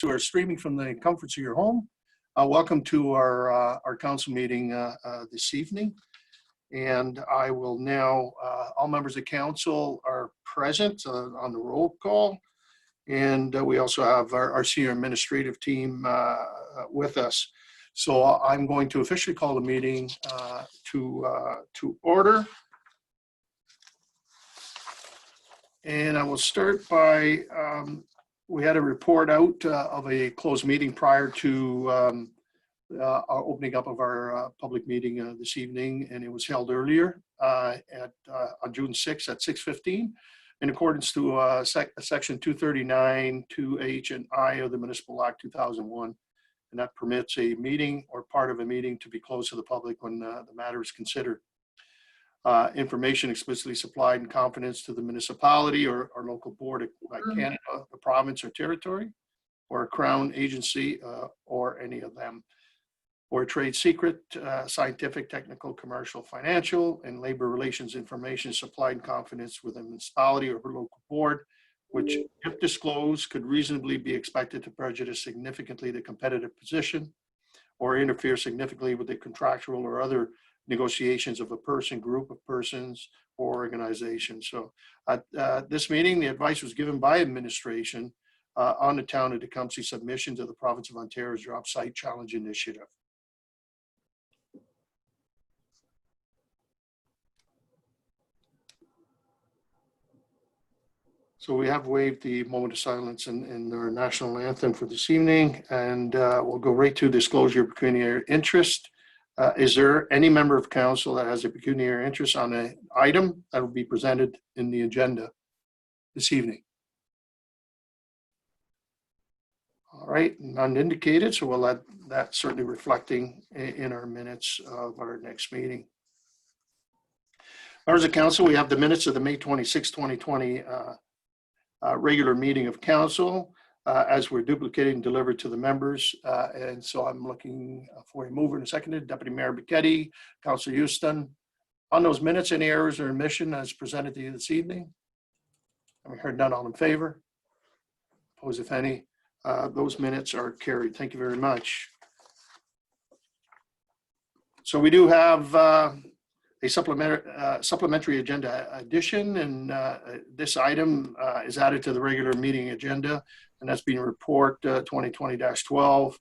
who are streaming from the comforts of your home. Welcome to our council meeting this evening. And I will now, all members of council are present on the roll call. And we also have our senior administrative team with us. So I'm going to officially call the meeting to order. And I will start by, we had a report out of a closed meeting prior to our opening up of our public meeting this evening, and it was held earlier on June 6th at 6:15 in accordance to section 239, 2H and I of the Municipal Act 2001. And that permits a meeting or part of a meeting to be closed to the public when the matter is considered. Information explicitly supplied in confidence to the municipality or local board by Canada, the province or territory, or a crown agency, or any of them, or trade secret, scientific, technical, commercial, financial, and labor relations information supplied in confidence with a municipality or local board, which, if disclosed, could reasonably be expected to prejudice significantly the competitive position or interfere significantly with the contractual or other negotiations of a person, group of persons, or organization. So at this meeting, the advice was given by administration on the town of Tecumseh submission to the province of Ontario's Job Site Challenge Initiative. So we have waived the moment of silence in our national anthem for this evening, and we'll go right to disclosure of pecuniary interest. Is there any member of council that has a pecuniary interest on an item that will be presented in the agenda this evening? All right, none indicated, so we'll let that certainly reflecting in our minutes of our next meeting. Members of council, we have the minutes of the May 26, 2020 regular meeting of council. As we're duplicated and delivered to the members. And so I'm looking for a mover and a seconded. Deputy Mayor Bichetti, Councillor Houston. On those minutes, any errors or omission as presented to you this evening? Having heard none, all in favor? Opposed, if any? Those minutes are carried. Thank you very much. So we do have a supplementary agenda addition, and this item is added to the regular meeting agenda. And that's being report 2020-12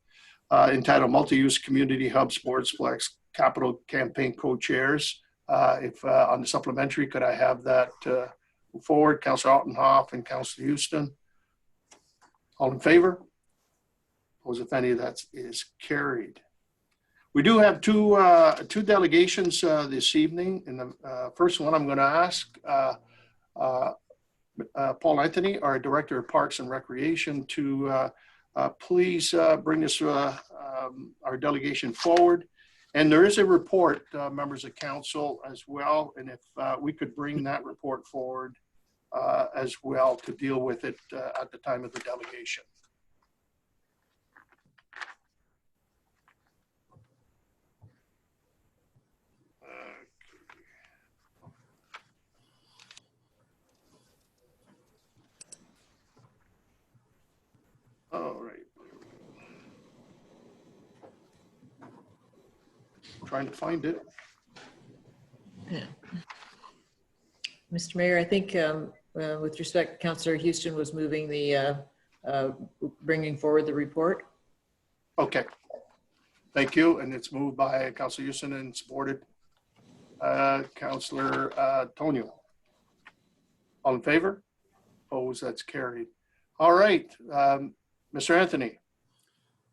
entitled Multi-Use Community Hub Sportsplex Capital Campaign Co-Chairs. If on the supplementary, could I have that move forward? Councillor Altenhoff and Councillor Houston. All in favor? Opposed, if any, that is carried. We do have two delegations this evening. And the first one I'm going to ask Paul Anthony, our Director of Parks and Recreation, to please bring this our delegation forward. And there is a report, members of council, as well. And if we could bring that report forward as well to deal with it at the time of the delegation. All right. Trying to find it. Yeah. Mr. Mayor, I think with respect, Councillor Houston was moving the bringing forward the report. Okay. Thank you. And it's moved by Councillor Houston and supported Councillor Tonio. All in favor? Opposed? That's carried. All right. Mr. Anthony.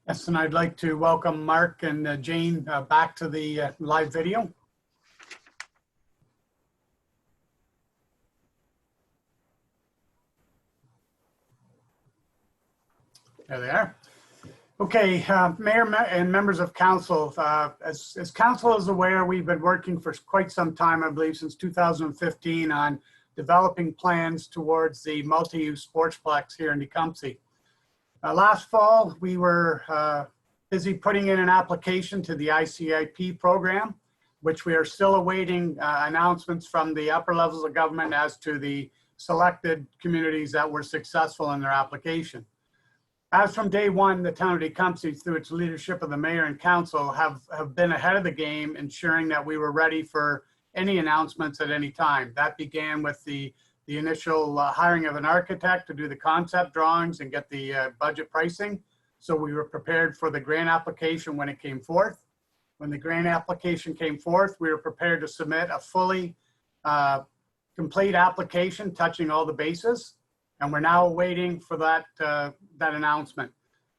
Yes, and I'd like to welcome Mark and Jane back to the live video. There they are. Okay, Mayor and members of council, as council is aware, we've been working for quite some time, I believe since 2015, on developing plans towards the multi-use sportsplex here in Tecumseh. Last fall, we were busy putting in an application to the ICIP program, which we are still awaiting announcements from the upper levels of government as to the selected communities that were successful in their application. As from day one, the town of Tecumseh, through its leadership of the mayor and council, have been ahead of the game, ensuring that we were ready for any announcements at any time. That began with the initial hiring of an architect to do the concept drawings and get the budget pricing. So we were prepared for the grant application when it came forth. When the grant application came forth, we were prepared to submit a fully complete application touching all the bases. And we're now waiting for that announcement.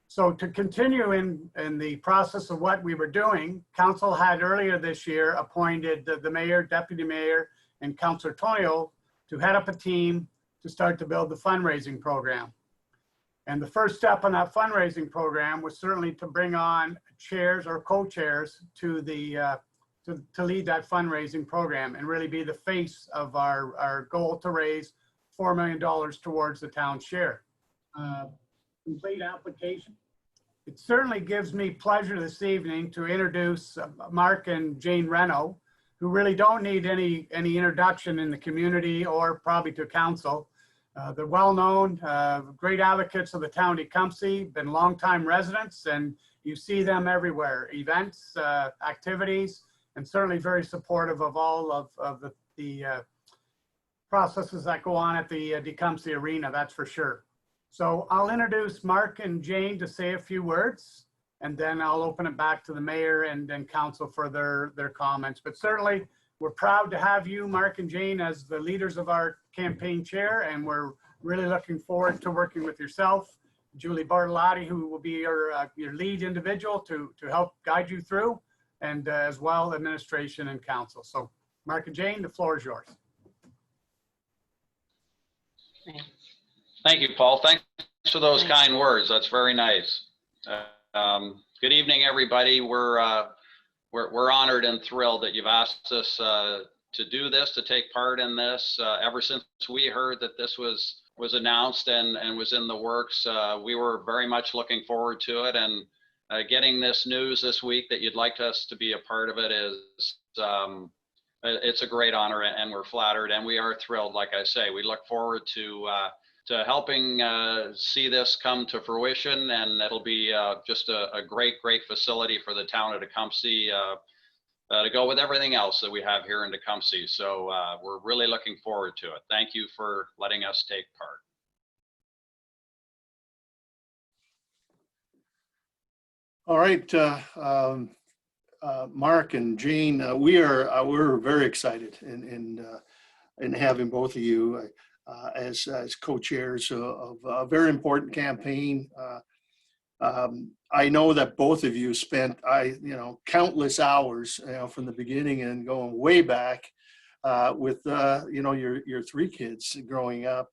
So to continue in the process of what we were doing, council had earlier this year appointed the mayor, deputy mayor, and Councillor Tonio to head up a team to start to build the fundraising program. And the first step on that fundraising program was certainly to bring on chairs or co-chairs to lead that fundraising program and really be the face of our goal to raise $4 million towards the town share. Complete application. It certainly gives me pleasure this evening to introduce Mark and Jane Reno, who really don't need any introduction in the community or probably to council. They're well-known, great advocates of the town of Tecumseh, been longtime residents, and you see them everywhere, events, activities, and certainly very supportive of all of the processes that go on at the Tecumseh Arena, that's for sure. So I'll introduce Mark and Jane to say a few words, and then I'll open it back to the mayor and council for their comments. But certainly, we're proud to have you, Mark and Jane, as the leaders of our campaign chair, and we're really looking forward to working with yourself, Julie Bartolotti, who will be your lead individual to help guide you through, and as well administration and council. So Mark and Jane, the floor is yours. Thank you, Paul. Thanks for those kind words. That's very nice. Good evening, everybody. We're honored and thrilled that you've asked us to do this, to take part in this. Ever since we heard that this was announced and was in the works, we were very much looking forward to it. And getting this news this week that you'd like us to be a part of it is it's a great honor, and we're flattered, and we are thrilled. Like I say, we look forward to helping see this come to fruition, and it'll be just a great facility for the town of Tecumseh to go with everything else that we have here in Tecumseh. So we're really looking forward to it. Thank you for letting us take part. All right, Mark and Jane, we're very excited in having both of you as co-chairs of a very important campaign. I know that both of you spent countless hours from the beginning and going way back with your three kids growing up,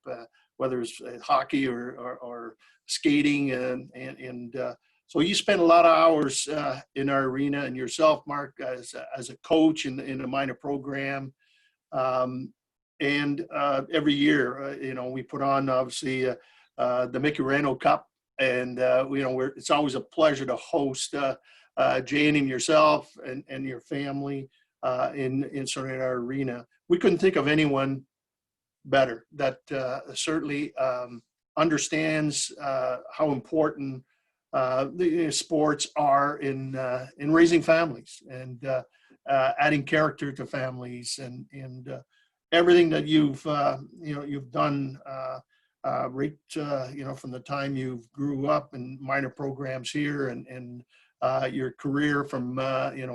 whether it's hockey or skating, and so you spent a lot of hours in our arena, and yourself, Mark, as a coach in a minor program. And every year, we put on, obviously, the Mickey Reno Cup. And, it's always a pleasure to host Jane and yourself and your family in sort of our arena. We couldn't think of anyone better that certainly understands how important the sports are in raising families and adding character to families and everything that you've done right from the time you grew up in minor programs here and your career from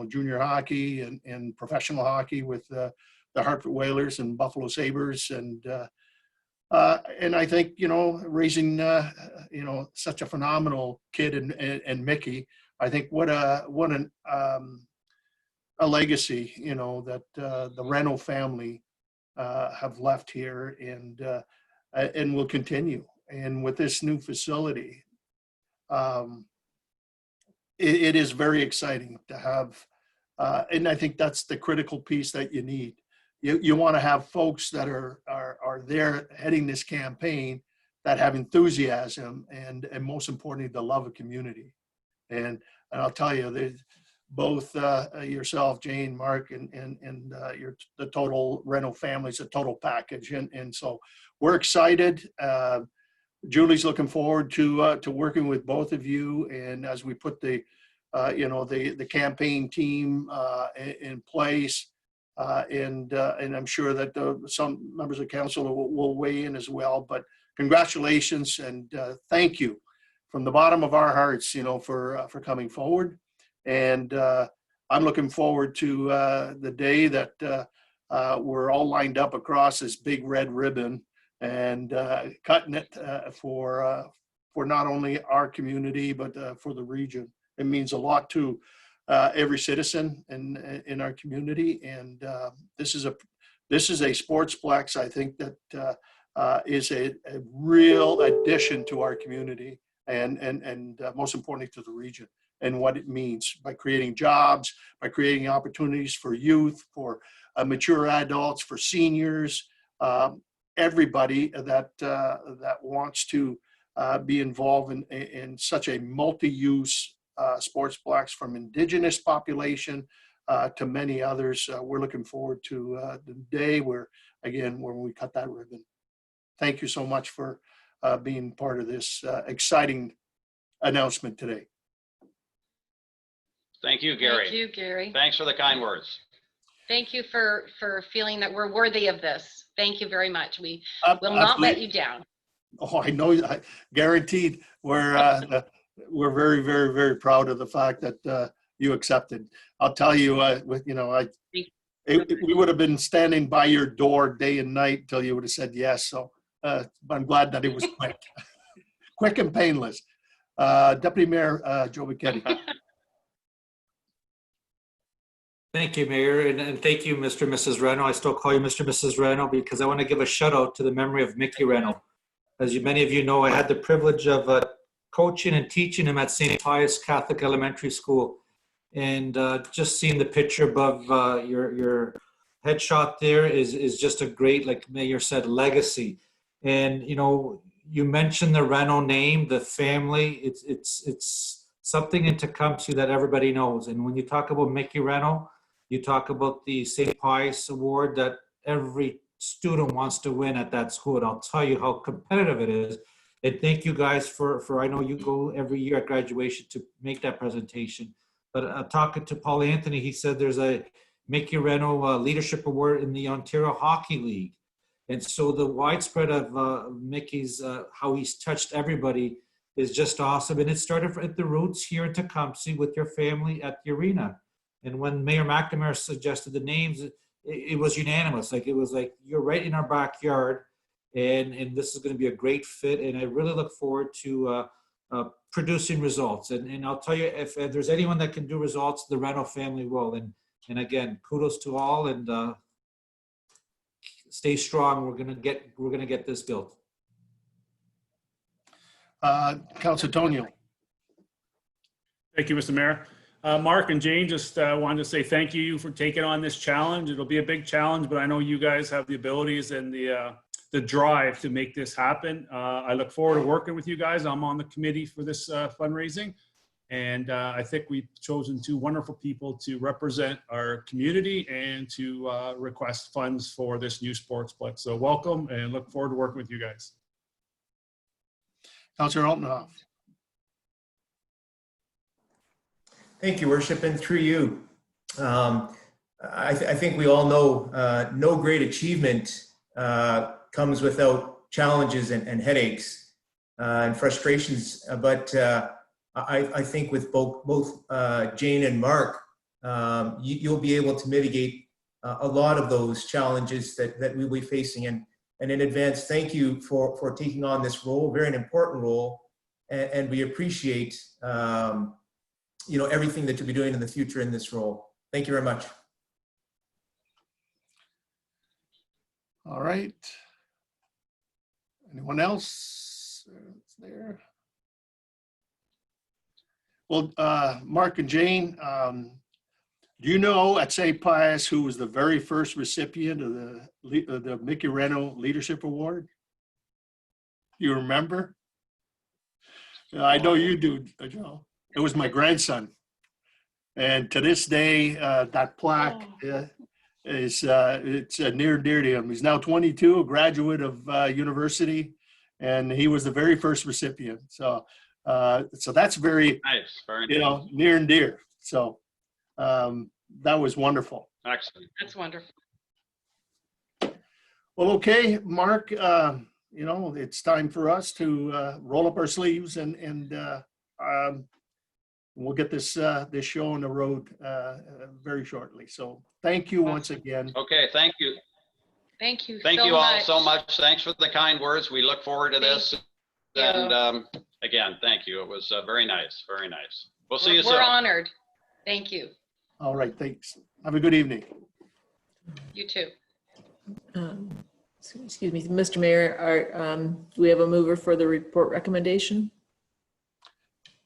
junior hockey and professional hockey with the Hartford Whalers and Buffalo Sabres and I think raising such a phenomenal kid and Mickey, I think what a legacy that the Reno family have left here and will continue. And with this new facility, it is very exciting to have, and I think that's the critical piece that you need. You want to have folks that are there heading this campaign that have enthusiasm and most importantly, the love of community. And I'll tell you, both yourself, Jane, Mark, and the total Reno family is a total package. And so we're excited. Julie's looking forward to working with both of you, and as we put the the campaign team in place, and I'm sure that some members of council will weigh in as well. But congratulations and thank you from the bottom of our hearts, for coming forward. And I'm looking forward to the day that we're all lined up across this big red ribbon and cutting it for not only our community but for the region. It means a lot to every citizen in our community, and this is a sportsplex, I think, that is a real addition to our community and most importantly to the region, and what it means by creating jobs, by creating opportunities for youth, for mature adults, for seniors, everybody that wants to be involved in such a multi-use sportsplex, from Indigenous population to many others. We're looking forward to the day when we cut that ribbon. Thank you so much for being part of this exciting announcement today. Thank you, Gary. Thank you, Gary. Thanks for the kind words. Thank you for feeling that we're worthy of this. Thank you very much. We will not Absolutely. let you down. Oh, I know, guaranteed. We're very, very, very proud of the fact that you accepted. I'll tell you, we would have been standing by your door day and night until you would have said yes. So I'm glad that it was quick, quick and painless. Deputy Mayor Joe McKinney. Thank you, Mayor, and thank you, Mr. and Mrs. Reno. I still call you Mr. and Mrs. Reno because I want to give a shout out to the memory of Mickey Reno. As many of you know, I had the privilege of coaching and teaching him at St. Pius Catholic Elementary School. And just seeing the picture above your headshot there is just a great, like Mayor said, legacy. And, you mentioned the Reno name, the family. It's something in Tecumseh that everybody knows. And when you talk about Mickey Reno, you talk about the St. Pius Award that every student wants to win at that school. And I'll tell you how competitive it is. And thank you guys for I know you go every year at graduation to make that presentation. But talking to Paul Anthony, he said there's a Mickey Reno Leadership Award in the Ontario Hockey League. And so the widespread of Mickey's, how he's touched everybody is just awesome. And it started at the roots here in Tecumseh with your family at the arena. And when Mayor McNamara suggested the names, it was unanimous. It was like, you're right in our backyard. And this is going to be a great fit. And I really look forward to producing results. And I'll tell you, if there's anyone that can do results, the Reno family will. And again, kudos to all, and stay strong. We're gonna get this built. Councilor Tonio. Thank you, Mr. Mayor. Mark and Jane, just wanted to say thank you for taking on this challenge. It'll be a big challenge, but I know you guys have the abilities and the drive to make this happen. I look forward to working with you guys. I'm on the committee for this fundraising, and I think we've chosen two wonderful people to represent our community and to request funds for this new sportsplex. So welcome, and look forward to working with you guys. Councilor Altenhoff. Thank you, Worship, and through you. I think we all know no great achievement comes without challenges and headaches and frustrations. But I think with both Jane and Mark, you'll be able to mitigate a lot of those challenges that we'll be facing. And in advance, thank you for taking on this role, very an important role. And we appreciate everything that you'll be doing in the future in this role. Thank you very much. All right. Anyone else there? Well, Mark and Jane, do you know at St. Pius who was the very first recipient of the Mickey Reno Leadership Award? You remember? I know you do, Joe. It was my grandson. And to this day, that plaque is it's near and dear to him. He's now 22, a graduate of university, and he was the very first recipient. So that's very, Nice, very nice. near and dear. So that was wonderful. Excellent. That's wonderful. Well, okay, Mark, it's time for us to roll up our sleeves and we'll get this show on the road very shortly. So thank you once again. Okay, thank you. Thank you. Thank so you all much. so much. Thanks for the kind words. We look forward to this. Thank you. And again, thank you. It was very nice, very nice. We'll see you soon. We're honored. Thank you. All right, thanks. Have a good evening. You too. Excuse me, Mr. Mayor, do we have a mover for the report recommendation?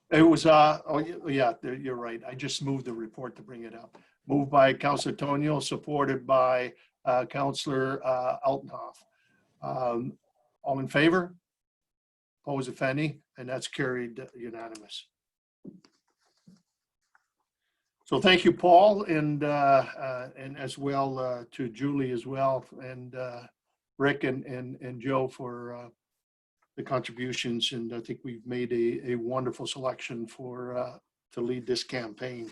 It was, yeah, you're right. I just moved the report to bring it up. Moved by Councillor Tonio, supported by Councillor Altenhoff. All in favor? Opposed, if any, and that's carried unanimous. So thank you, Paul, and as well to Julie as well, and Rick and Joe for the contributions. And I think we've made a wonderful selection for to lead this campaign.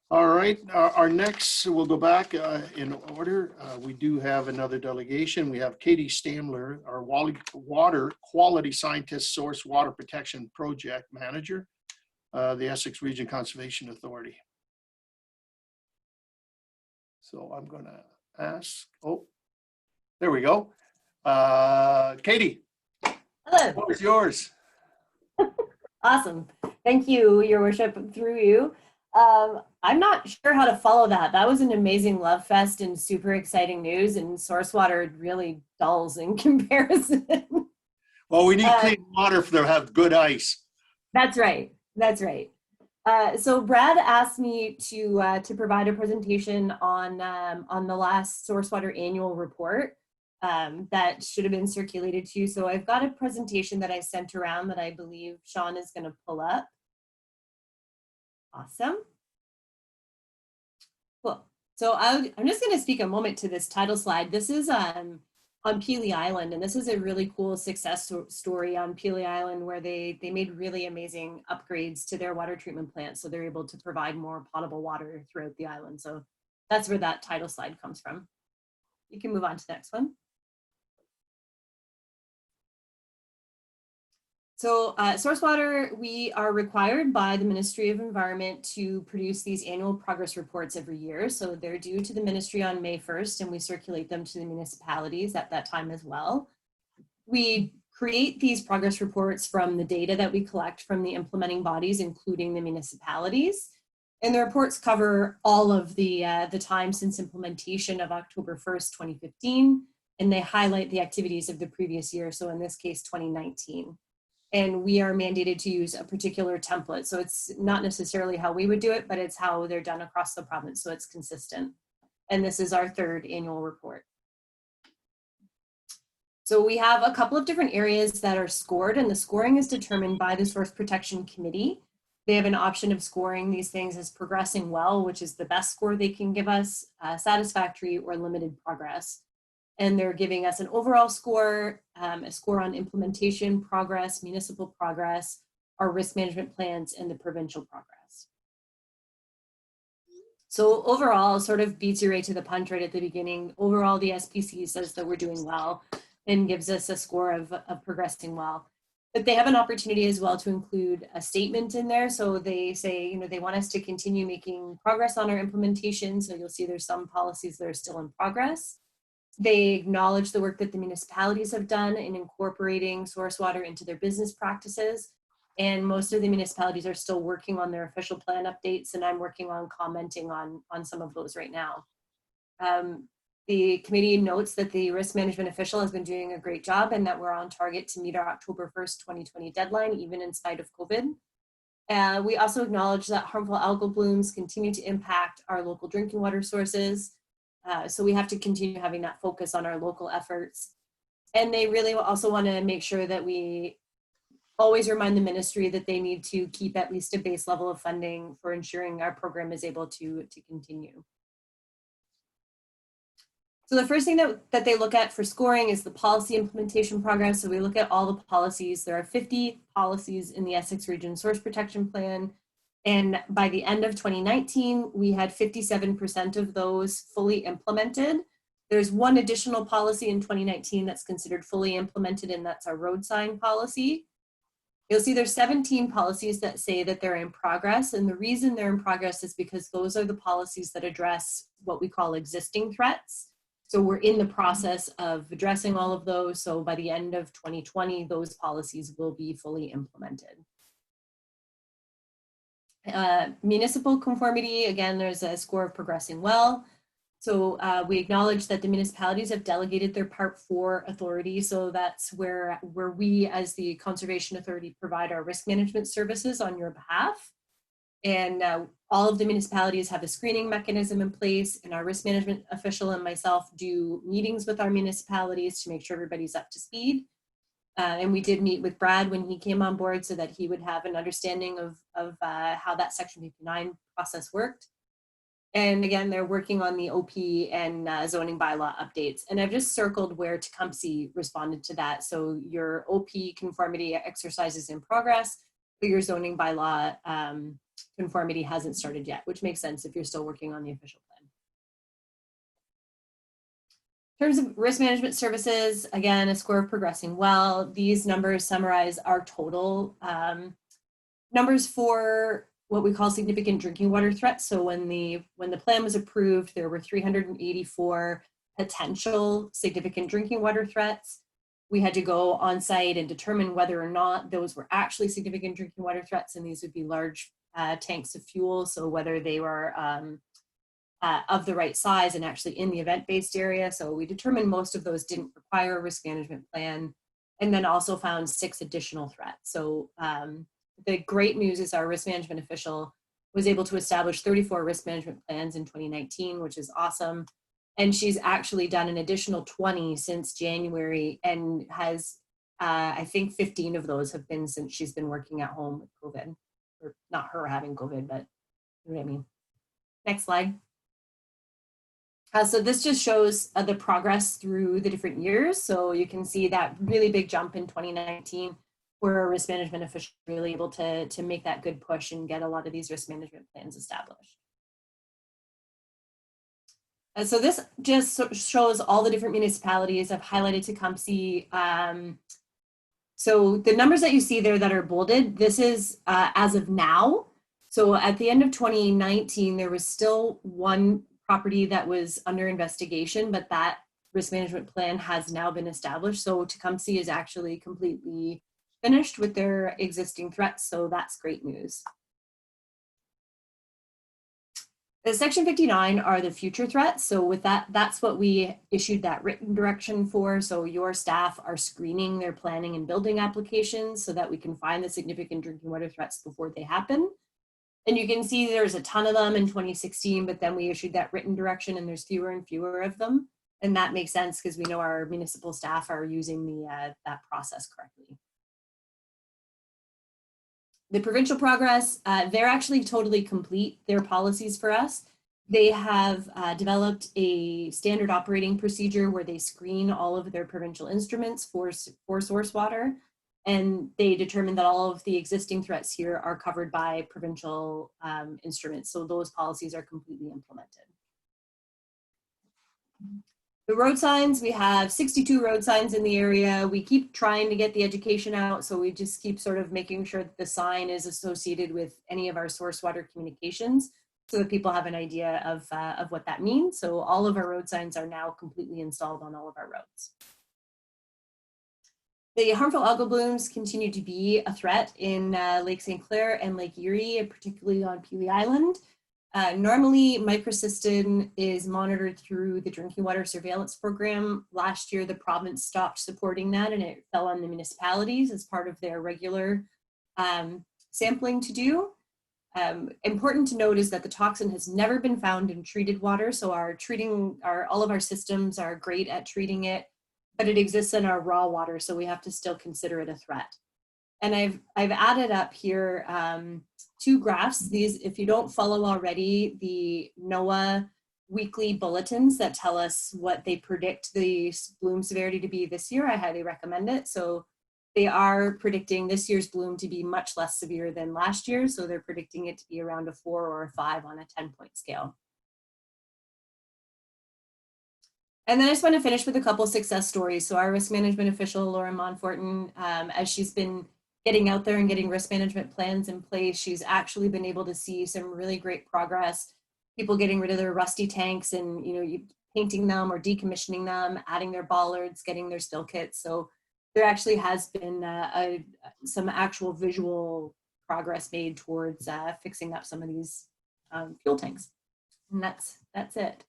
All right, our next, we'll go back in order. We do have another delegation. We have Katie Stamler, our water quality scientist, source water protection project manager, the Essex Region Conservation Authority. So I'm gonna ask, there we go. Katie, Hello. what was yours? Awesome. Thank you, Your Worship, through you. I'm not sure how to follow that. That was an amazing love fest and super exciting news, and source water really dulls in comparison. Well, we need clean water to have good ice. That's right. That's right. So Brad asked me to provide a presentation on the last source water annual report that should have been circulated to you. So I've got a presentation that I sent around that I believe Sean is going to pull up. Awesome. Cool. So I'm just going to speak a moment to this title slide. This is on Peely Island, and this is a really cool success story on Peely Island where they made really amazing upgrades to their water treatment plant, so they're able to provide more potable water throughout the island. So that's where that title slide comes from. You can move on to the next one. So source water, we are required by the Ministry of Environment to produce these annual progress reports every year. So they're due to the ministry on May 1st, and we circulate them to the municipalities at that time as well. We create these progress reports from the data that we collect from the implementing bodies, including the municipalities. And the reports cover all of the time since implementation of October 1st, 2015, and they highlight the activities of the previous year. So in this case, 2019. And we are mandated to use a particular template. So it's not necessarily how we would do it, but it's how they're done across the province. So it's consistent. And this is our third annual report. So we have a couple of different areas that are scored, and the scoring is determined by the Source Protection Committee. They have an option of scoring these things as progressing well, which is the best score they can give us, satisfactory, or limited progress. And they're giving us an overall score, a score on implementation, progress, municipal progress, our risk management plans, and the provincial progress. So overall, sort of beats you right to the punch right at the beginning. Overall, the SPC says that we're doing well and gives us a score of progressing well. But they have an opportunity as well to include a statement in there. So they say, they want us to continue making progress on our implementation. So you'll see there's some policies that are still in progress. They acknowledge the work that the municipalities have done in incorporating source water into their business practices. And most of the municipalities are still working on their official plan updates, and I'm working on commenting on some of those right now. The committee notes that the risk management official has been doing a great job and that we're on target to meet our October 1st, 2020 deadline, even in spite of COVID. We also acknowledge that harmful algal blooms continue to impact our local drinking water sources. So we have to continue having that focus on our local efforts. And they really also want to make sure that we always remind the ministry that they need to keep at least a base level of funding for ensuring our program is able to continue. So the first thing that they look at for scoring is the policy implementation progress. So we look at all the policies. There are 50 policies in the Essex Region Source Protection Plan. And by the end of 2019, we had 57% of those fully implemented. There's one additional policy in 2019 that's considered fully implemented, and that's our road sign policy. You'll see there's 17 policies that say that they're in progress. And the reason they're in progress is because those are the policies that address what we call existing threats. So we're in the process of addressing all of those. So by the end of 2020, those policies will be fully implemented. Municipal conformity, again, there's a score of progressing well. So we acknowledge that the municipalities have delegated their Part 4 authority. So that's where we as the Conservation Authority provide our risk management services on your behalf. And all of the municipalities have a screening mechanism in place, and our risk management official and myself do meetings with our municipalities to make sure everybody's up to speed. And we did meet with Brad when he came on board so that he would have an understanding of how that Section 59 process worked. And again, they're working on the OP and zoning bylaw updates. And I've just circled where Tecumseh responded to that. So your OP conformity exercise is in progress, but your zoning bylaw conformity hasn't started yet, which makes sense if you're still working on the official plan. In terms of risk management services, again, a score of progressing well. These numbers summarize our total numbers for what we call significant drinking water threats. So when the plan was approved, there were 384 potential significant drinking water threats. We had to go on site and determine whether or not those were actually significant drinking water threats, and these would be large tanks of fuel. So whether they were of the right size and actually in the event-based area. So we determined most of those didn't require a risk management plan, and then also found 6 additional threats. So the great news is our risk management official was able to establish 34 risk management plans in 2019, which is awesome. And she's actually done an additional 20 since January, and has, I think 15 of those have been since she's been working at home with COVID. Or not her having COVID, but you know what I mean. Next slide. So this just shows the progress through the different years. So you can see that really big jump in 2019, where our risk management official was really able to make that good push and get a lot of these risk management plans established. So this just shows all the different municipalities. I've highlighted Tecumseh. So the numbers that you see there that are bolded, this is as of now. So at the end of 2019, there was still one property that was under investigation, but that risk management plan has now been established. So Tecumseh is actually completely finished with their existing threats, so that's great news. The Section 59 are the future threats. So with that, that's what we issued that written direction for. So your staff are screening their planning and building applications so that we can find the significant drinking water threats before they happen. And you can see there's a ton of them in 2016, but then we issued that written direction and there's fewer and fewer of them. And that makes sense because we know our municipal staff are using that process correctly. The Provincial Progress, they're actually totally complete, their policies for us. They have developed a standard operating procedure where they screen all of their provincial instruments for source water. And they determined that all of the existing threats here are covered by provincial instruments. So those policies are completely implemented. The road signs, we have 62 road signs in the area. We keep trying to get the education out. So we just keep sort of making sure that the sign is associated with any of our source water communications so that people have an idea of what that means. So all of our road signs are now completely installed on all of our roads. The harmful algal blooms continue to be a threat in Lake St. Clair and Lake Erie, particularly on Pelee Island. Normally, microcystin is monitored through the drinking water surveillance program. Last year, the province stopped supporting that and it fell on the municipalities as part of their regular sampling to do. Important to note is that the toxin has never been found in treated water. So all of our systems are great at treating it, but it exists in our raw water. So we have to still consider it a threat. And I've added up here 2 graphs. These, if you don't follow already, the NOAA weekly bulletins that tell us what they predict the bloom severity to be this year. I highly recommend it. So they are predicting this year's bloom to be much less severe than last year. So they're predicting it to be around a 4 or a 5 on a 10-point scale. And then I just want to finish with a couple success stories. So our risk management official, Laura Monforton, as she's been getting out there and getting risk management plans in place, she's actually been able to see some really great progress. People getting rid of their rusty tanks and, painting them or decommissioning them, adding their bollards, getting their still kits. So there actually has been some actual visual progress made towards fixing up some of these fuel tanks. And that's it.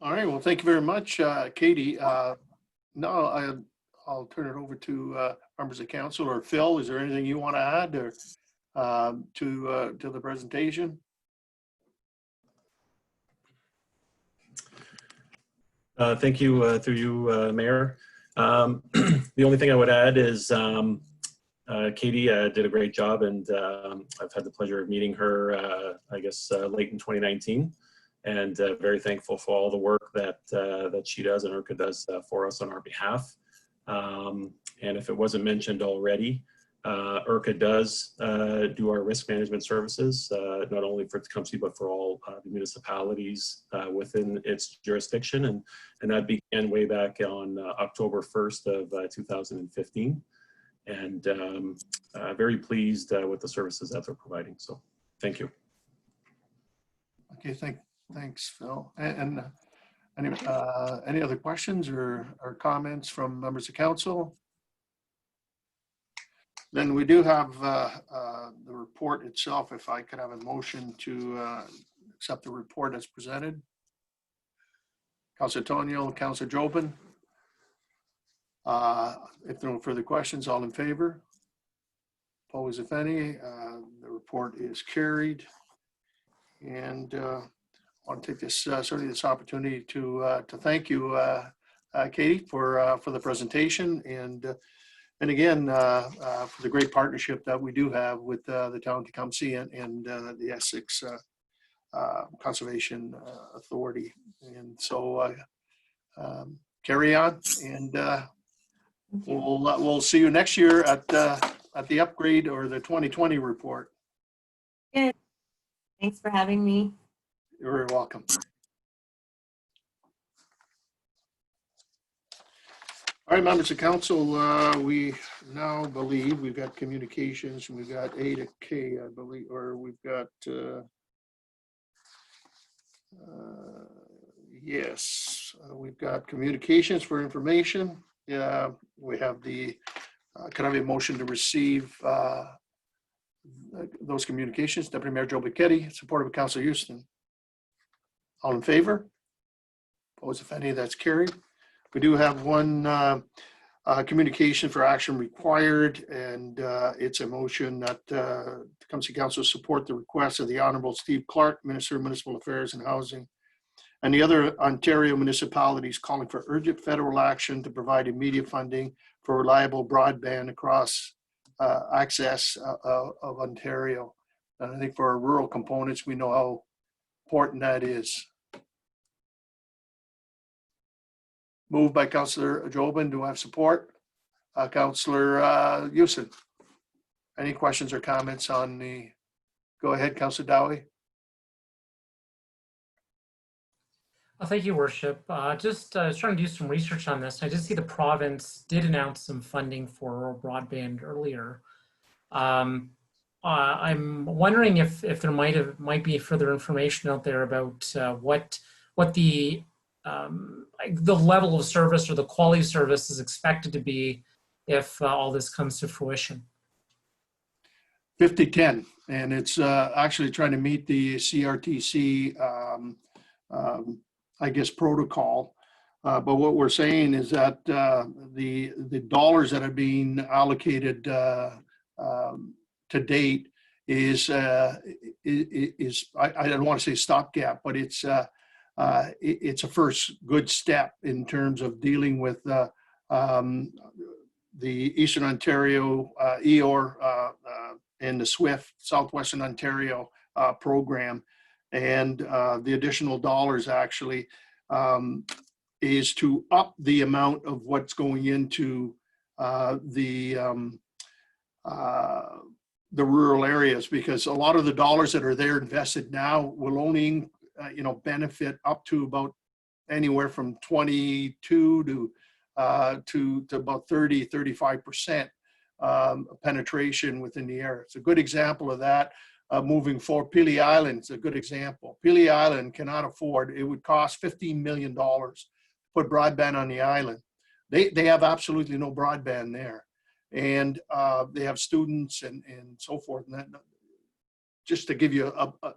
All right, well, thank you very much, Katie. Now I'll turn it over to members of council, or Phil. Is there anything you want to add or to the presentation? Thank you, through you, Mayor. The only thing I would add is Katie did a great job, and I've had the pleasure of meeting her, I guess, late in 2019, and very thankful for all the work that she does and Urca does for us on our behalf. And if it wasn't mentioned already, Urca does do our risk management services, not only for Tecumseh, but for all the municipalities within its jurisdiction. And that began way back on October 1st of 2015. And very pleased with the services that they're providing. So thank you. Okay, thanks, Phil. And any other questions or comments from members of council? Then we do have the report itself. If I could have a motion to accept the report as presented. Councilor Tonio, Councilor Jobin. If there are no further questions, all in favor? Opposed, if any? The report is carried. And I want to take this certainly this opportunity to thank you, Katie, for the presentation, and again for the great partnership that we do have with the town of Tecumseh and the Essex Conservation Authority. And so carry on, and we'll see you next year at the upgrade or the 2020 report. Good. Thanks for having me. You're very welcome. All right, members of council, we now believe we've got communications, and we've got A to K, I believe, or we've got, yes, we've got communications for information. Yeah, we have the, can I have a motion to receive those communications? Deputy Mayor Joe Bicchetti, supported by Councilor Houston. All in favor? Opposed, if any? That's carried. We do have one communication for action required, and it's a motion that Tecumseh Council support the request of the Honorable Steve Clark, Minister of Municipal Affairs and Housing, and the other Ontario municipalities calling for urgent federal action to provide immediate funding for reliable broadband across access of Ontario. And I think for our rural components, we know how important that is. Moved by Councillor Jobin. Do I have support? Councillor Houston. Any questions or comments on the, go ahead, Councillor Dowie. Well, thank you, Worship. I was trying to do some research on this. I did see the province did announce some funding for rural broadband earlier. I'm wondering if there might be further information out there about what the level of service or the quality of service is expected to be if all this comes to fruition. 50-10, and it's actually trying to meet the CRTC, I guess, protocol. But what we're saying is that the dollars that are being allocated to date is I don't want to say stopgap, but it's a first good step in terms of dealing with the Eastern Ontario EOR and the SWIFT, Southwestern Ontario program. And the additional dollars actually is to up the amount of what's going into the rural areas, because a lot of the dollars that are there invested now will only benefit up to about anywhere from 22 to about 35% penetration within the area. It's a good example of that. Moving forward, Pelee Island is a good example. Pelee Island cannot afford, it would cost $15 million to put broadband on the island. They have absolutely no broadband there. And they have students and so forth. And that, just to give you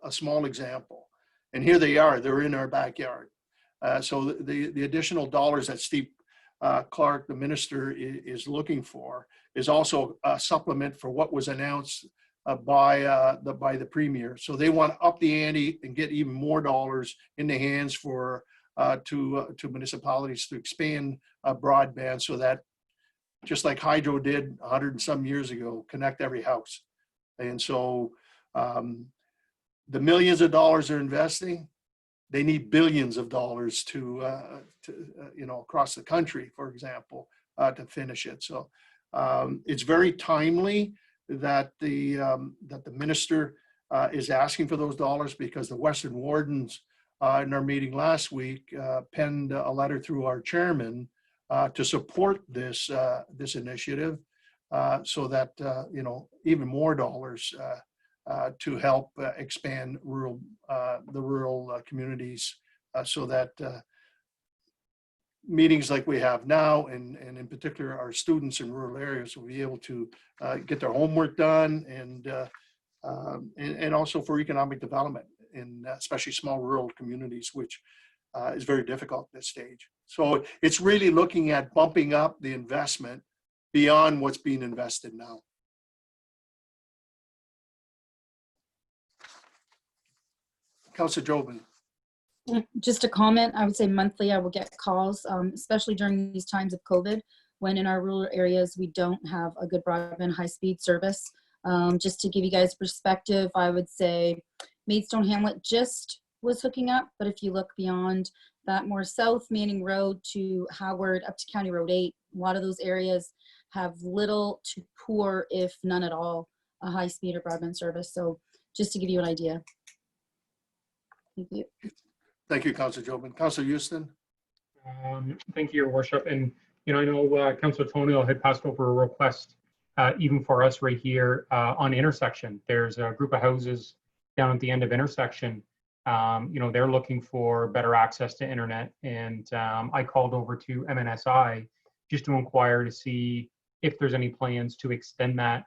a small example. And here they are, they're in our backyard. So the additional dollars that Steve Clark, the minister, is looking for is also a supplement for what was announced by the premier. So they want to up the ante and get even more dollars in the hands for to municipalities to expand broadband, so that just like Hydro did 100 and some years ago, connect every house. And so the millions of dollars they're investing, they need billions of dollars to across the country, for example, to finish it. So it's very timely that the minister is asking for those dollars, because the Western Wardens in our meeting last week penned a letter through our chairman to support this initiative, so that even more dollars to help expand the rural communities, so that meetings like we have now, and in particular our students in rural areas, will be able to get their homework done, and also for economic development in especially small rural communities, which is very difficult at this stage. So it's really looking at bumping up the investment beyond what's being invested now. Councilor Jobin. Just a comment, I would say monthly I will get calls, especially during these times of COVID, when in our rural areas we don't have a good broadband high-speed service. Just to give you guys perspective, I would say Maidstone Hamlet just was hooking up, but if you look beyond that, more south, Manning Road to Howard, up to County Road 8, a lot of those areas have little to poor, if none at all, a high-speed or broadband service. So just to give you an idea. Thank you. Thank you, Councilor Jobin. Councilor Houston. Thank you, Your Worship. And, I know Councilor Tonio had passed over a request, even for us right here on intersection. There's a group of houses down at the end of intersection. They're looking for better access to internet. And I called over to MNSI just to inquire to see if there's any plans to extend that,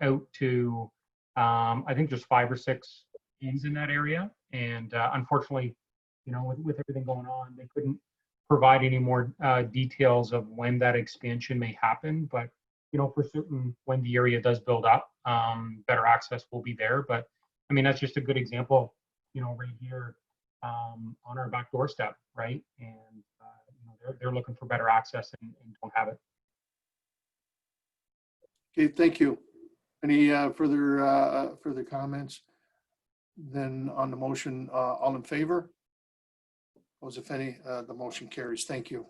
out to, I think there's 5 or 6 ends in that area. And unfortunately, with everything going on, they couldn't provide any more details of when that expansion may happen. But, for certain, when the area does build up, better access will be there. But I mean, that's just a good example, right here on our back doorstep, right? And, they're looking for better access and don't have it. Okay, thank you. Any further comments? Then on the motion, all in favor? Opposed, if any, the motion carries. Thank you.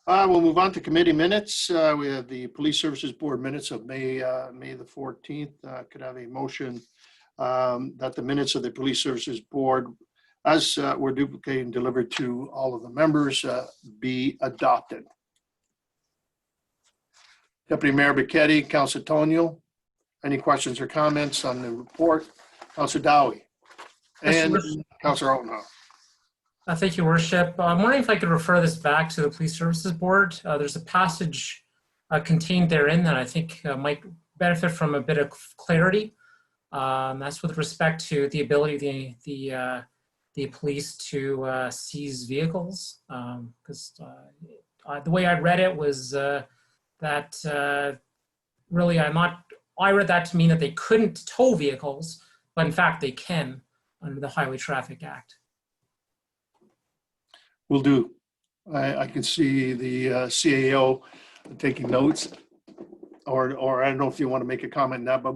We'll move on to committee minutes. We have the Police Services Board minutes of May the 14th. Could I have a motion that the minutes of the Police Services Board, as were duplicated and delivered to all of the members, be adopted? Deputy Mayor Becchetti, Councilor Tonio, any questions or comments on the report? Councilor Dowie and Councilor Otenhoff. Thank you, Worship. I'm wondering if I could refer this back to the Police Services Board. There's a passage contained therein that I think might benefit from a bit of clarity. That's with respect to the ability of the police to seize vehicles. Because the way I read it was that really I read that to mean that they couldn't tow vehicles, but in fact they can under the Highway Traffic Act. Will do. I can see the CAO taking notes. or I don't know if you want to make a comment on that, but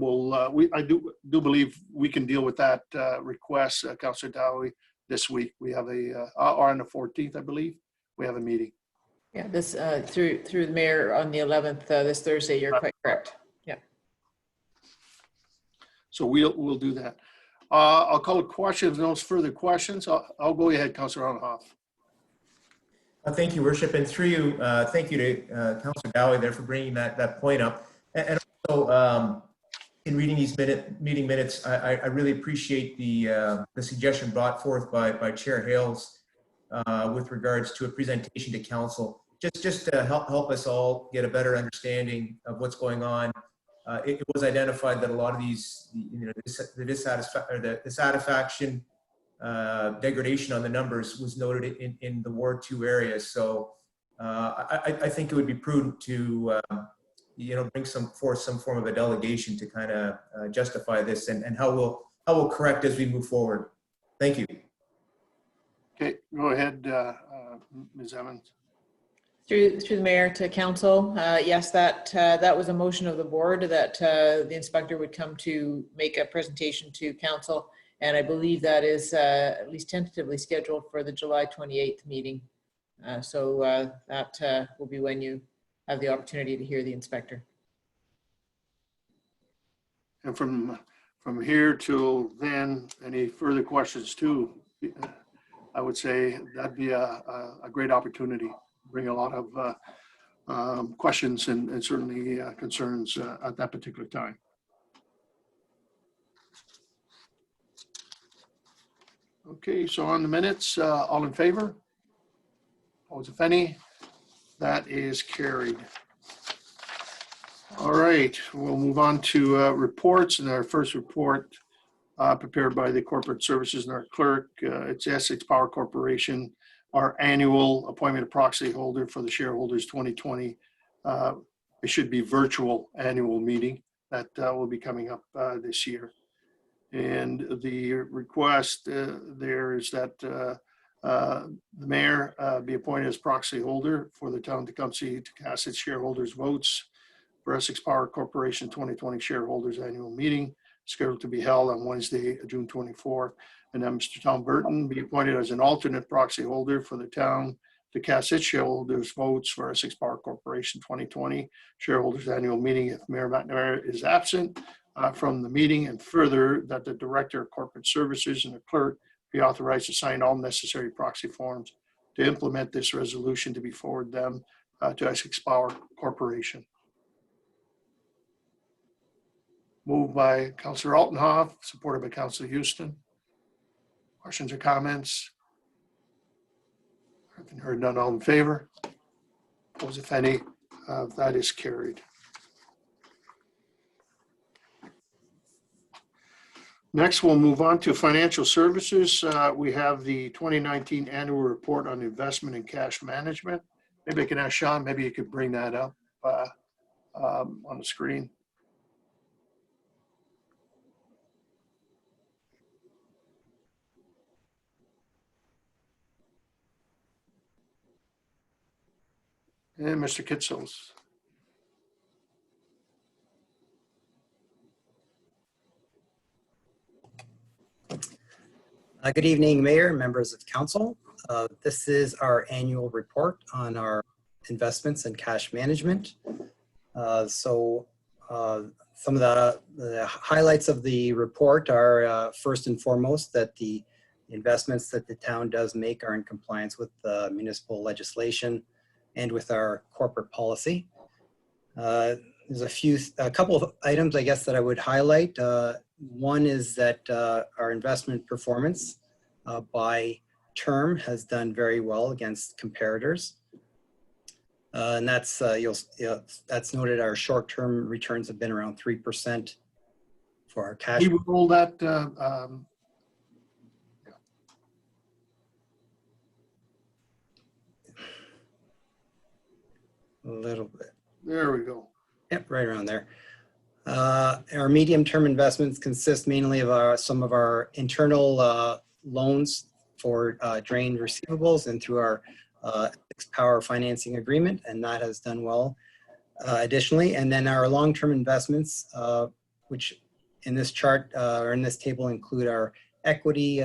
I do believe we can deal with that request, Councillor Dowie, this week. We have or on the 14th, I believe, we have a meeting. Yeah, this, through the mayor on the 11th, this Thursday, you're quite correct. Yeah. So we'll do that. I'll call it questions. No further questions. I'll go ahead, Councillor Allenhoff. Thank you, Worship, and through you, thank you to Councillor Dowie there for bringing that point up. And also, in reading these meeting minutes, I really appreciate the suggestion brought forth by Chair Hales with regards to a presentation to council, just to help us all get a better understanding of what's going on. It was identified that a lot of these, the dissatisfaction, degradation on the numbers was noted in the Ward 2 areas. So I think it would be prudent to bring forth some form of a delegation to kind of justify this and how we'll correct as we move forward. Thank you. Okay, go ahead, Ms. Evans. Through the mayor to council, yes, that was a motion of the board that the inspector would come to make a presentation to council. And I believe that is at least tentatively scheduled for the July 28th meeting. So that will be when you have the opportunity to hear the inspector. And from here till then, any further questions too? I would say that'd be a great opportunity. Bring a lot of questions and certainly concerns at that particular time. Okay, so on the minutes, all in favor? Opposed, if any? That is carried. All right, we'll move on to reports. And our first report prepared by the Corporate Services and our clerk. It's Essex Power Corporation, our annual appointment of proxy holder for the shareholders 2020. It should be virtual annual meeting that will be coming up this year. And the request there is that the mayor be appointed as proxy holder for the town of Tecumseh to cast its shareholders' votes for Essex Power Corporation 2020 shareholders annual meeting scheduled to be held on Wednesday, June 24th. And then Mr. Tom Burton be appointed as an alternate proxy holder for the town to cast its shareholders' votes for Essex Power Corporation 2020 shareholders annual meeting if Mayor McNamara is absent from the meeting, and further that the Director of Corporate Services and the clerk be authorized to sign all necessary proxy forms to implement this resolution to be forwarded them to Essex Power Corporation. Moved by Councillor Altenhoff, supported by Councillor Houston. Questions or comments? I've heard none. All in favor? Opposed, if any? That is carried. Next, we'll move on to financial services. We have the 2019 annual report on investment and cash management. Maybe I can ask Sean, maybe you could bring that up on the screen. And Mr. Kitzels. Good evening, Mayor, members of Council. This is our annual report on our investments and cash management. Some of the highlights of the report are first and foremost that the investments that the town does make are in compliance with municipal legislation and with our corporate policy. There's a couple of items, I guess, that I would highlight. One is that our investment performance by term has done very well against comparators. And that's that's noted. Our short-term returns have been around 3% for our cash. We will roll that. A little bit. There we go. Yep, right around there. Our medium-term investments consist mainly of some of our internal loans for drained receivables and through our power financing agreement, and that has done well. additionally. And then our long-term investments, which in this chart or in this table include our equity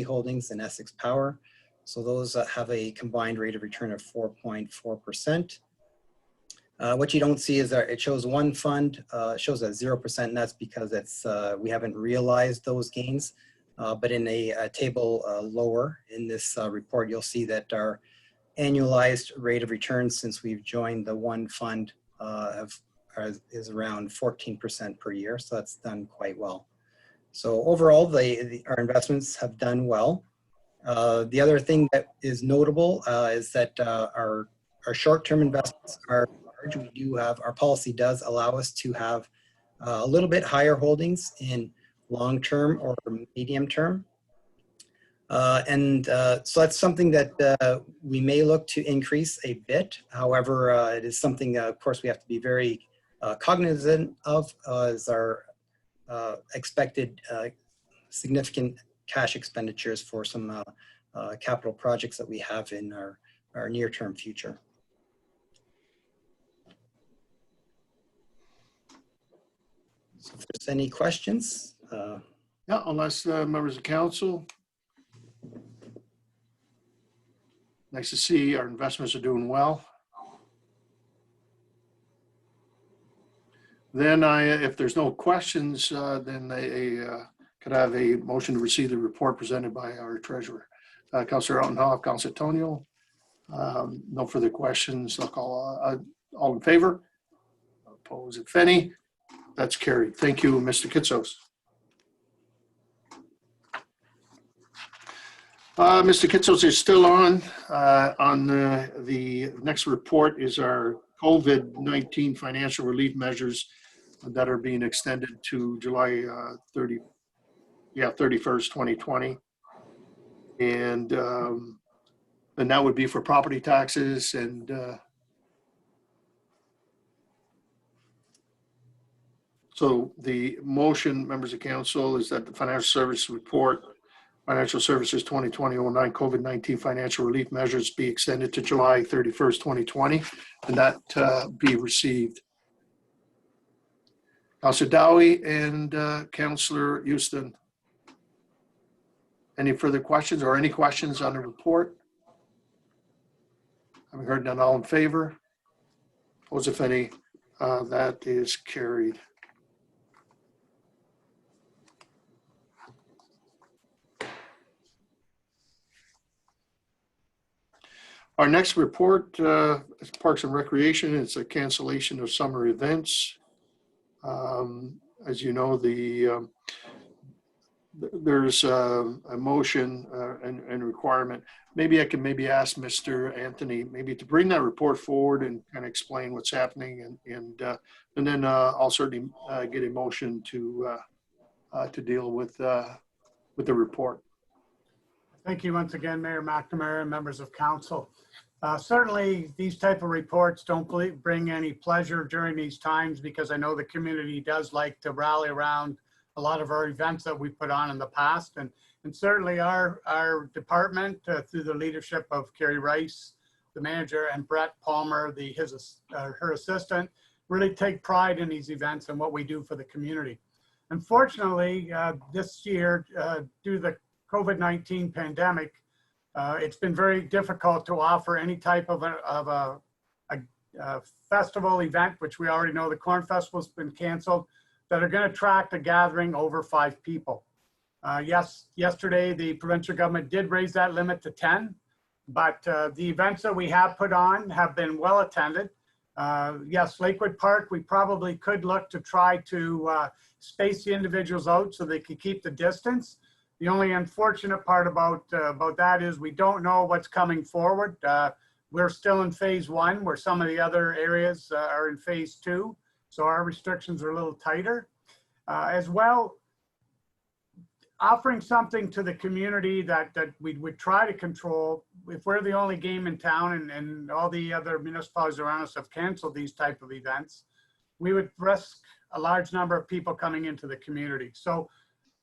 holdings in Essex Power. So those have a combined rate of return of 4.4%. What you don't see is that it shows one fund, shows at 0%, and that's because we haven't realized those gains. But in a table lower in this report, you'll see that our annualized rate of return since we've joined the one fund is around 14% per year. So that's done quite well. So overall, our investments have done well. The other thing that is notable is that our short-term investments are large. We do have, our policy does allow us to have a little bit higher holdings in long-term or medium-term. So that's something that we may look to increase a bit. However, it is something, of course, we have to be very cognizant of as our expected significant cash expenditures for some capital projects that we have in our near-term future. So if there's any questions. Yeah, unless members of council. Nice to see our investments are doing well. Then if there's no questions, then could I have a motion to receive the report presented by our treasurer, Councillor Altenhoff, Councillor Tonio. No further questions. I'll call all in favor. Opposed, if any. That's carried. Thank you, Mr. Kitsos. Mr. Kitsos is still on. The next report is our COVID-19 financial relief measures that are being extended to July 31st, 2020. And that would be for property taxes and so the motion, members of council, is that the financial service report, Financial Services 2020-09 COVID-19 financial relief measures be extended to July 31st, 2020, and that be received. Councillor Dowie and Councillor Houston. Any further questions or any questions on the report? I've heard none. All in favor? Opposed, if any? That is carried. Our next report is Parks and Recreation. It's a cancellation of summer events. As you know, there's a motion and requirement. Maybe I can ask Mr. Anthony to bring that report forward and kind of explain what's happening, and then I'll certainly get a motion to deal with the report. Thank you once again, Mayor McNamara and members of council. Certainly, these type of reports don't bring any pleasure during these times because I know the community does like to rally around a lot of our events that we put on in the past. And certainly our department, through the leadership of Carrie Rice, the manager, and Brett Palmer, her assistant, really take pride in these events and what we do for the community. Unfortunately, this year, due to the COVID-19 pandemic, it's been very difficult to offer any type of a festival event, which we already know the Corn Festival's been canceled, that are going to attract a gathering over 5 people. Yes, yesterday the provincial government did raise that limit to 10, but the events that we have put on have been well attended. Yes, Lakewood Park, we probably could look to try to space the individuals out so they could keep the distance. The only unfortunate part about that is we don't know what's coming forward. We're still in phase 1, where some of the other areas are in phase 2. So our restrictions are a little tighter. As well, offering something to the community that we would try to control. If we're the only game in town and all the other municipalities around us have canceled these type of events, we would risk a large number of people coming into the community. So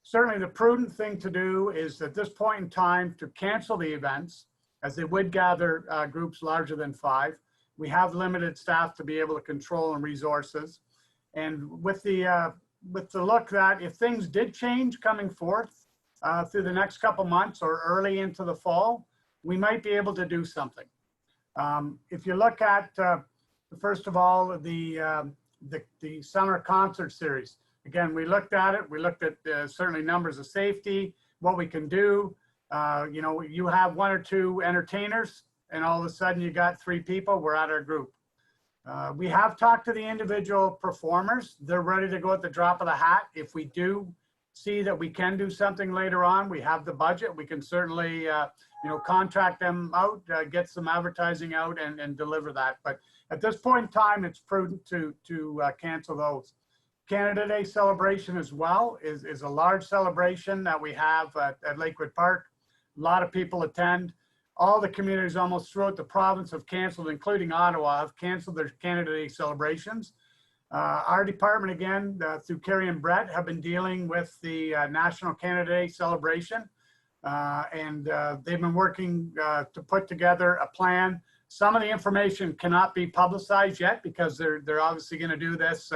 certainly the prudent thing to do is at this point in time to cancel the events, as they would gather groups larger than 5, We have limited staff to be able to control and resources. And with the look that if things did change coming forth through the next couple months or early into the fall, we might be able to do something. If you look at, first of all, the summer concert series, again, we looked at it. We looked at certainly numbers of safety, what we can do. You know, you have 1 or 2 entertainers and all of a sudden you got 3 people, we're at our group. We have talked to the individual performers. They're ready to go at the drop of the hat. If we do see that we can do something later on, we have the budget. We can certainly, you know, contract them out, get some advertising out and deliver that. But at this point in time, it's prudent to cancel those. Canada Day celebration as well is a large celebration that we have at Lakewood Park. A lot of people attend. All the communities almost throughout the province have canceled, including Ottawa, have canceled their Canada Day celebrations. Our department, again, through Carrie and Brett, have been dealing with the National Canada Day celebration. And they've been working to put together a plan. Some of the information cannot be publicized yet because they're obviously going to do this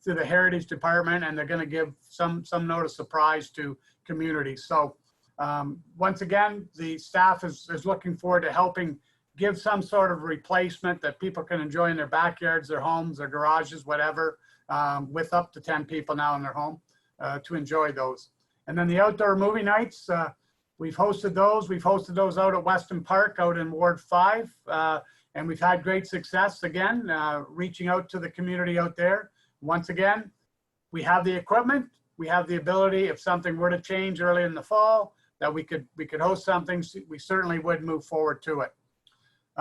through the Heritage Department, and they're going to give some note of surprise to communities. So once again, the staff is looking forward to helping give some sort of replacement that people can enjoy in their backyards, their homes, their garages, whatever, with up to 10 people now in their home to enjoy those. And then the outdoor movie nights, we've hosted those. We've hosted those out at Weston Park, out in Ward 5, and we've had great success again, reaching out to the community out there. Once again, we have the equipment. We have the ability, if something were to change early in the fall, that we could host something. We certainly would move forward to it.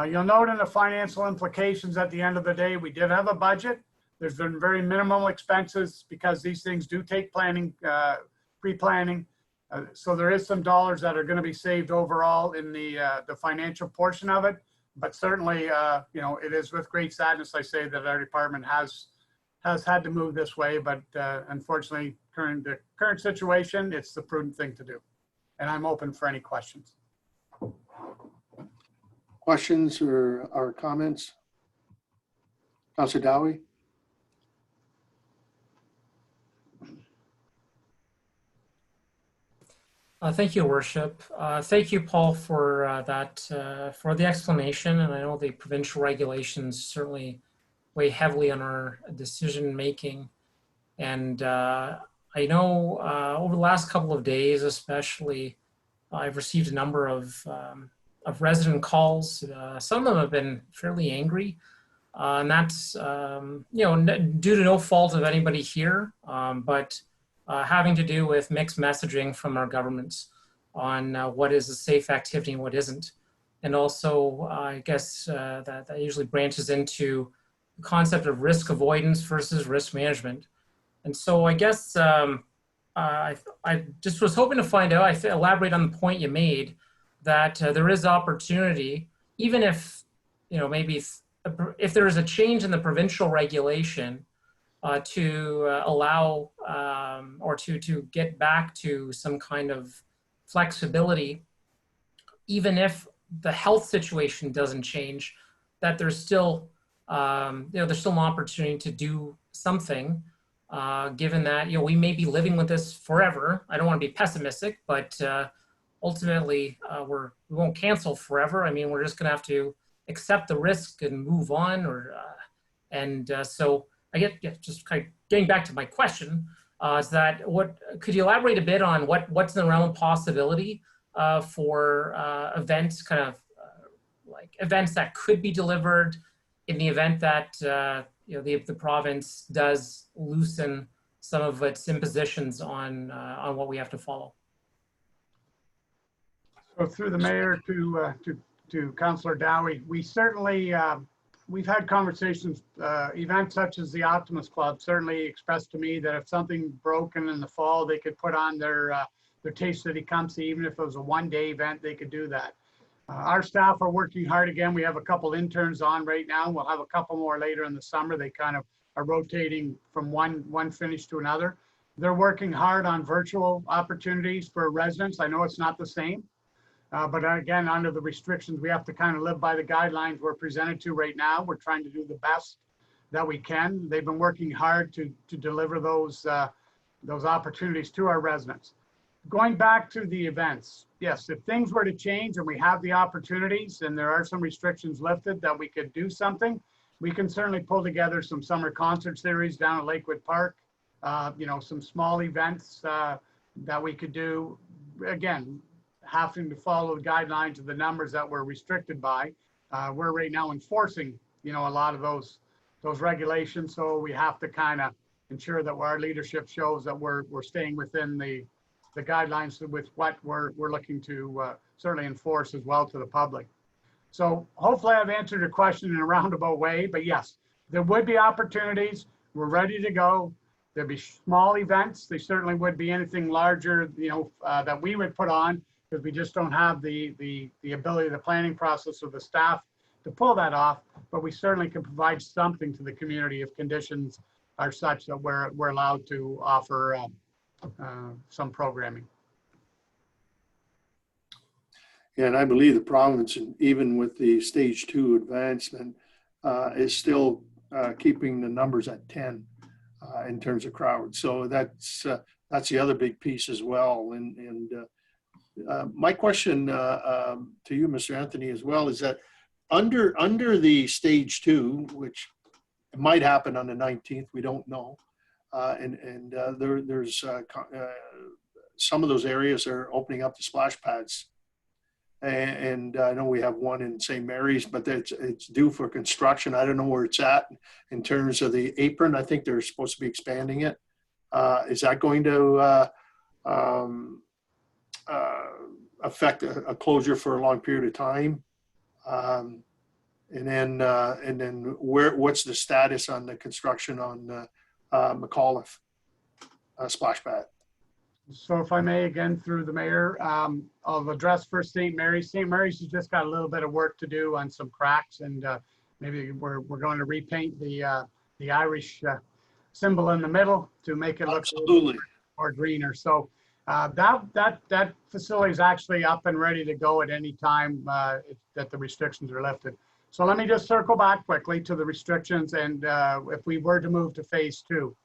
You'll note in the financial implications at the end of the day, we did have a budget. There's been very minimal expenses because these things do take planning, pre-planning. So there is some dollars that are going to be saved overall in the financial portion of it. But certainly, you know, it is with great sadness I say that our department has had to move this way. But unfortunately, the current situation, it's the prudent thing to do. And I'm open for any questions. Questions or comments? Councilor Dowie? Thank you, Worship. Thank you, Paul, for for the explanation. And I know the provincial regulations certainly weigh heavily on our decision making. And I know over the last couple of days, especially, I've received a number of resident calls. Some of them have been fairly angry, and that's you know, due to no fault of anybody here, but having to do with mixed messaging from our governments on what is a safe activity and what isn't. And also, I guess that usually branches into the concept of risk avoidance versus risk management. And so I guess I just was hoping to find out, elaborate on the point you made, that there is opportunity, even if, you know, maybe if there is a change in the provincial regulation to allow or to get back to some kind of flexibility, even if the health situation doesn't change, that there's still, you know, there's still an opportunity to do something, given that, you know, we may be living with this forever. I don't want to be pessimistic, but ultimately we won't cancel forever. I mean, we're just going to have to accept the risk and move on. Or so I get just kind of getting back to my question, is that what could you elaborate a bit on what's in the realm of possibility for events, kind of like events that could be delivered in the event that you know, the province does loosen some of its impositions on what we have to follow. So through the mayor to Councillor Dowie, we certainly we've had conversations. Events such as the Optimus Club certainly expressed to me that if something broken in the fall, they could put on their Taste of Tecumseh, even if it was a one-day event, they could do that. Our staff are working hard again. We have a couple interns on right now. We'll have a couple more later in the summer. They kind of are rotating from one finish to another. They're working hard on virtual opportunities for residents. I know it's not the same. But again, under the restrictions, we have to kind of live by the guidelines we're presented to right now. We're trying to do the best that we can. They've been working hard to deliver those opportunities to our residents. Going back to the events, yes, if things were to change and we have the opportunities and there are some restrictions lifted that we could do something, we can certainly pull together some summer concert series down at Lakewood Park, some small events that we could do. Again, having to follow the guidelines of the numbers that we're restricted by. We're right now enforcing, a lot of those regulations. So we have to kind of ensure that our leadership shows that we're staying within the guidelines with what we're looking to certainly enforce as well to the public. So hopefully I've answered your question in a roundabout way, but yes, there would be opportunities. We're ready to go. There'd be small events. They certainly would be anything larger, that we would put on, because we just don't have the ability, the planning process or the staff to pull that off. But we certainly can provide something to the community if conditions are such that we're allowed to offer some programming. Yeah, and I believe the province, and even with the stage 2 advancement, is still keeping the numbers at 10 in terms of crowd. So that's the other big piece as well. And my question to you, Mr. Anthony, as well, is that under the stage 2, which might happen on the 19th, we don't know. There's some of those areas are opening up the splash pads. And I know we have one in St. Mary's, but it's due for construction. I don't know where it's at in terms of the apron. I think they're supposed to be expanding it. Is that going to affect a closure for a long period of time? And then what's the status on the construction on McAuliffe splash pad? So if I may, again, through the mayor, I'll address first St. Mary's. St. Mary's has just got a little bit of work to do on some cracks, and maybe we're going to repaint the Irish symbol in the middle to make it look absolutely more greener. So that facility is actually up and ready to go at any time that the restrictions are lifted. So let me just circle back quickly to the restrictions, and if we were to move to phase 2.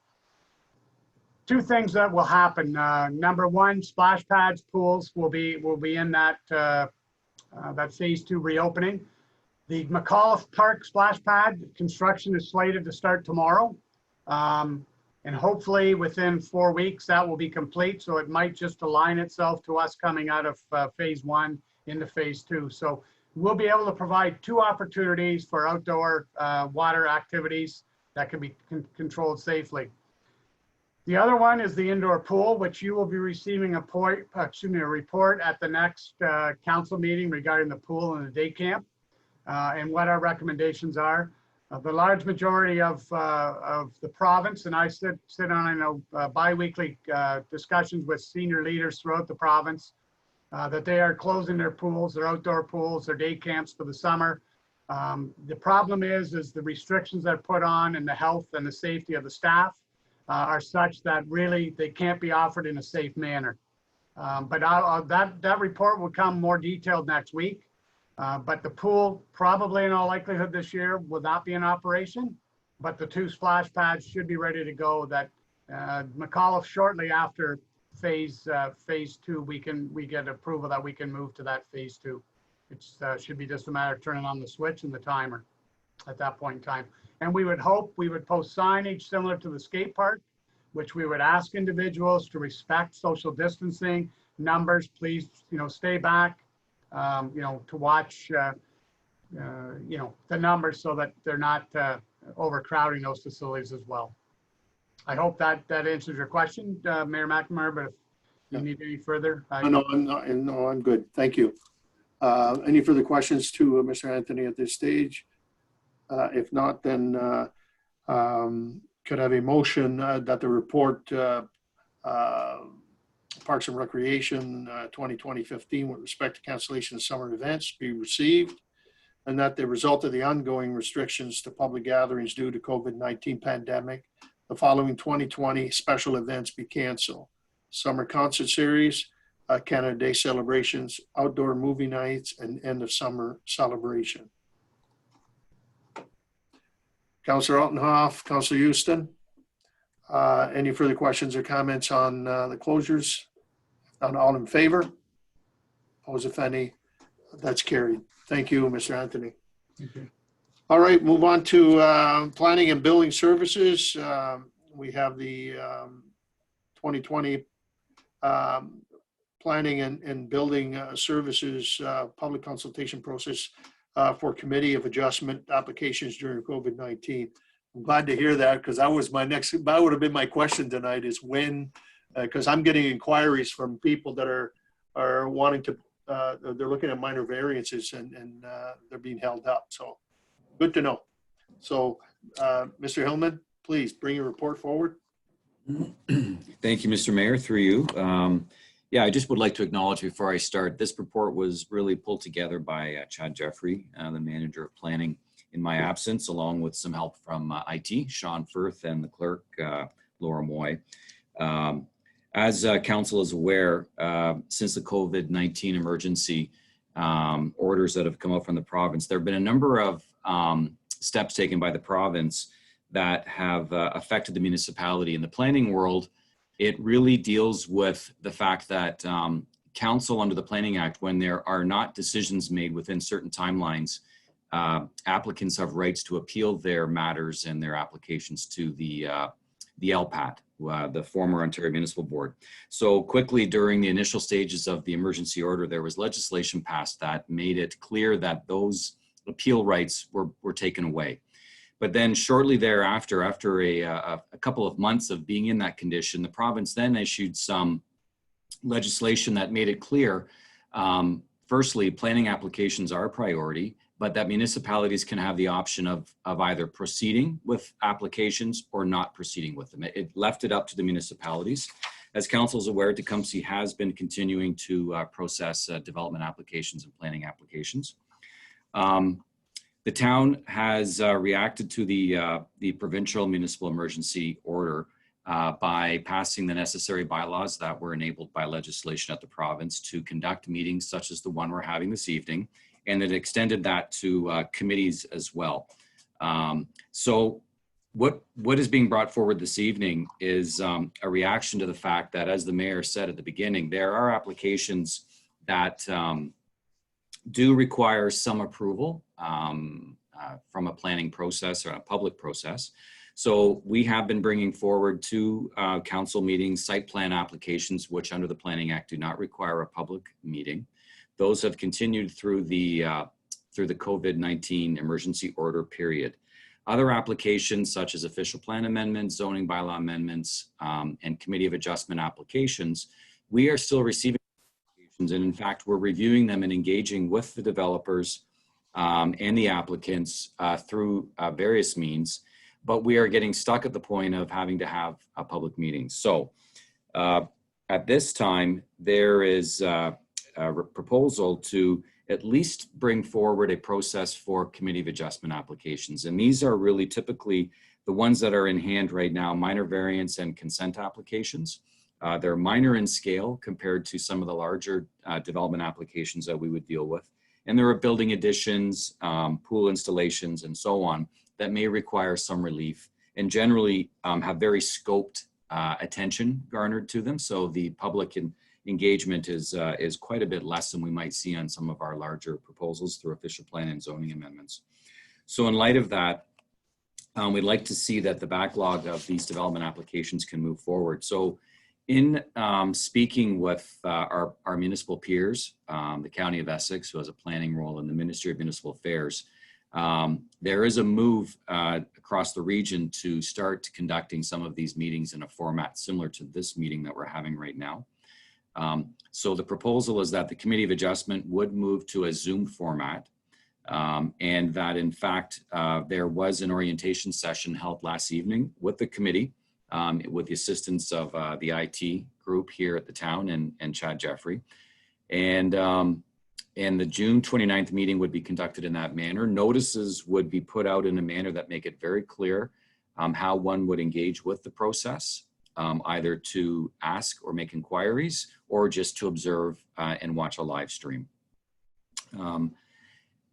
Two things that will happen. Number one, splash pads, pools will be in that phase 2 reopening. The McAuliffe Park splash pad construction is slated to start tomorrow, and hopefully within 4 weeks that will be complete. So it might just align itself to us coming out of phase 1 into phase 2. So we'll be able to provide 2 opportunities for outdoor water activities that can be controlled safely. The other one is the indoor pool, which you will be receiving a report at the next council meeting regarding the pool and the day camp and what our recommendations are. The large majority of the province, and I sit on bi-weekly discussions with senior leaders throughout the province, that they are closing their pools, their outdoor pools, their day camps for the summer. The problem is the restrictions that are put on and the health and the safety of the staff are such that really they can't be offered in a safe manner. But that report will come more detailed next week. But the pool probably in all likelihood this year will not be in operation, but the 2 splash pads should be ready to go. That McAuliffe shortly after phase 2, we get approval that we can move to that phase 2. It should be just a matter of turning on the switch and the timer at that point in time. And we would hope we would post signage similar to the skate park, which we would ask individuals to respect social distancing numbers. Please, stay back, to watch, the numbers so that they're not overcrowding those facilities as well. I hope that answers your question, Mayor McNamara, but if you need any further. No, I'm good. Thank you. Any further questions to Mr. Anthony at this stage? If not, then could I have a motion that the report Parks and Recreation 2020-15 with respect to cancellation of summer events be received, and that the result of the ongoing restrictions to public gatherings due to COVID-19 pandemic, the following 2020 special events be canceled: summer concert series, Canada Day celebrations, outdoor movie nights, and end of summer celebration. Councillor Altenhoff, Councillor Houston, any further questions or comments on the closures? Not all in favor? Opposed, if any? That's carried. Thank you, Mr. Anthony. All right, move on to planning and building services. We have the 2020 planning and building services public consultation process for committee of adjustment applications during COVID-19. I'm glad to hear that, because that was that would have been my question tonight, is when, because I'm getting inquiries from people that are wanting to, they're looking at minor variances and they're being held up. So good to know. So Mr. Hillman, please bring your report forward. Thank you, Mr. Mayor, through you. Yeah, I just would like to acknowledge before I start, this report was really pulled together by Chad Jeffrey, the manager of planning, in my absence, along with some help from IT, Sean Firth, and the clerk, Laura Moy. As council is aware, since the COVID-19 emergency orders that have come out from the province, there have been a number of steps taken by the province that have affected the municipality. In the planning world, it really deals with the fact that council under the Planning Act, when there are not decisions made within certain timelines, applicants have rights to appeal their matters and their applications to the LPAT, the former Ontario Municipal Board. So quickly during the initial stages of the emergency order, there was legislation passed that made it clear that those appeal rights were taken away. But then shortly thereafter, after a couple of months of being in that condition, the province then issued some legislation that made it clear, firstly, planning applications are a priority, but that municipalities can have the option of either proceeding with applications or not proceeding with them. It left it up to the municipalities. As council is aware, Tecumseh has been continuing to process development applications and planning applications. The town has reacted to the provincial municipal emergency order by passing the necessary bylaws that were enabled by legislation at the province to conduct meetings such as the one we're having this evening, and it extended that to committees as well. So what is being brought forward this evening is a reaction to the fact that, as the mayor said at the beginning, there are applications that do require some approval from a planning process or a public process. So we have been bringing forward to council meetings site plan applications, which under the Planning Act do not require a public meeting. Those have continued through the COVID-19 emergency order period. Other applications such as official plan amendments, zoning bylaw amendments, and committee of adjustment applications, we are still receiving applications, and in fact, we're reviewing them and engaging with the developers and the applicants through various means, but we are getting stuck at the point of having to have a public meeting. So at this time, there is a proposal to at least bring forward a process for committee of adjustment applications. And these are really typically the ones that are in hand right now, minor variance and consent applications. They're minor in scale compared to some of the larger development applications that we would deal with. And there are building additions, pool installations, and so on that may require some relief and generally have very scoped attention garnered to them. So the public engagement is quite a bit less than we might see on some of our larger proposals through official plan and zoning amendments. So in light of that, we'd like to see that the backlog of these development applications can move forward. So in speaking with our municipal peers, the County of Essex, who has a planning role in the Ministry of Municipal Affairs, there is a move across the region to start conducting some of these meetings in a format similar to this meeting that we're having right now. So the proposal is that the Committee of Adjustment would move to a Zoom format, and that in fact, there was an orientation session held last evening with the committee, with the assistance of the IT group here at the town and Chad Jeffrey. And the June 29th meeting would be conducted in that manner. Notices would be put out in a manner that make it very clear how one would engage with the process, either to ask or make inquiries or just to observe and watch a live stream.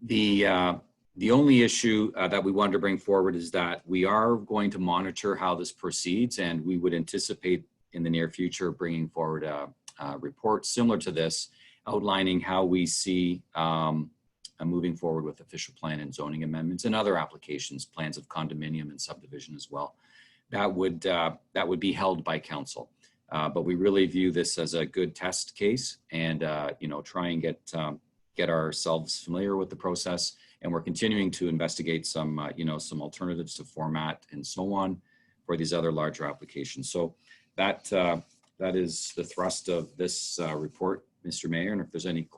The only issue that we wanted to bring forward is that we are going to monitor how this proceeds, and we would anticipate in the near future bringing forward a report similar to this, outlining how we see moving forward with official plan and zoning amendments and other applications, plans of condominium and subdivision as well. That would be held by council. But we really view this as a good test case, and try and get ourselves familiar with the process. And we're continuing to investigate some alternatives to format and so on for these other larger applications. So that is the thrust of this report, Mr. Mayor. And if there's any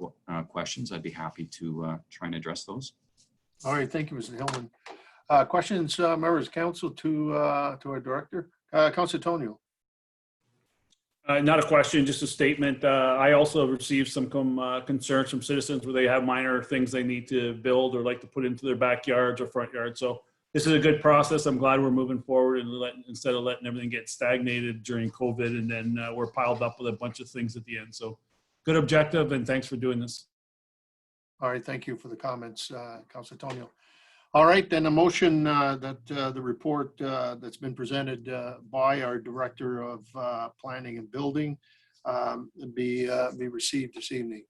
questions, I'd be happy to try and address those. All right, thank you, Mr. Hillman. Questions, members of council to our director? Councilor Tonio. Not a question, just a statement. I also received some concerns from citizens where they have minor things they need to build or like to put into their backyards or front yards. So this is a good process. I'm glad we're moving forward and instead of letting everything get stagnated during COVID and then we're piled up with a bunch of things at the end. So good objective, and thanks for doing this. All right, thank you for the comments, Councilor Tonio. All right, then a motion that the report that's been presented by our Director of Planning and Building be received this evening.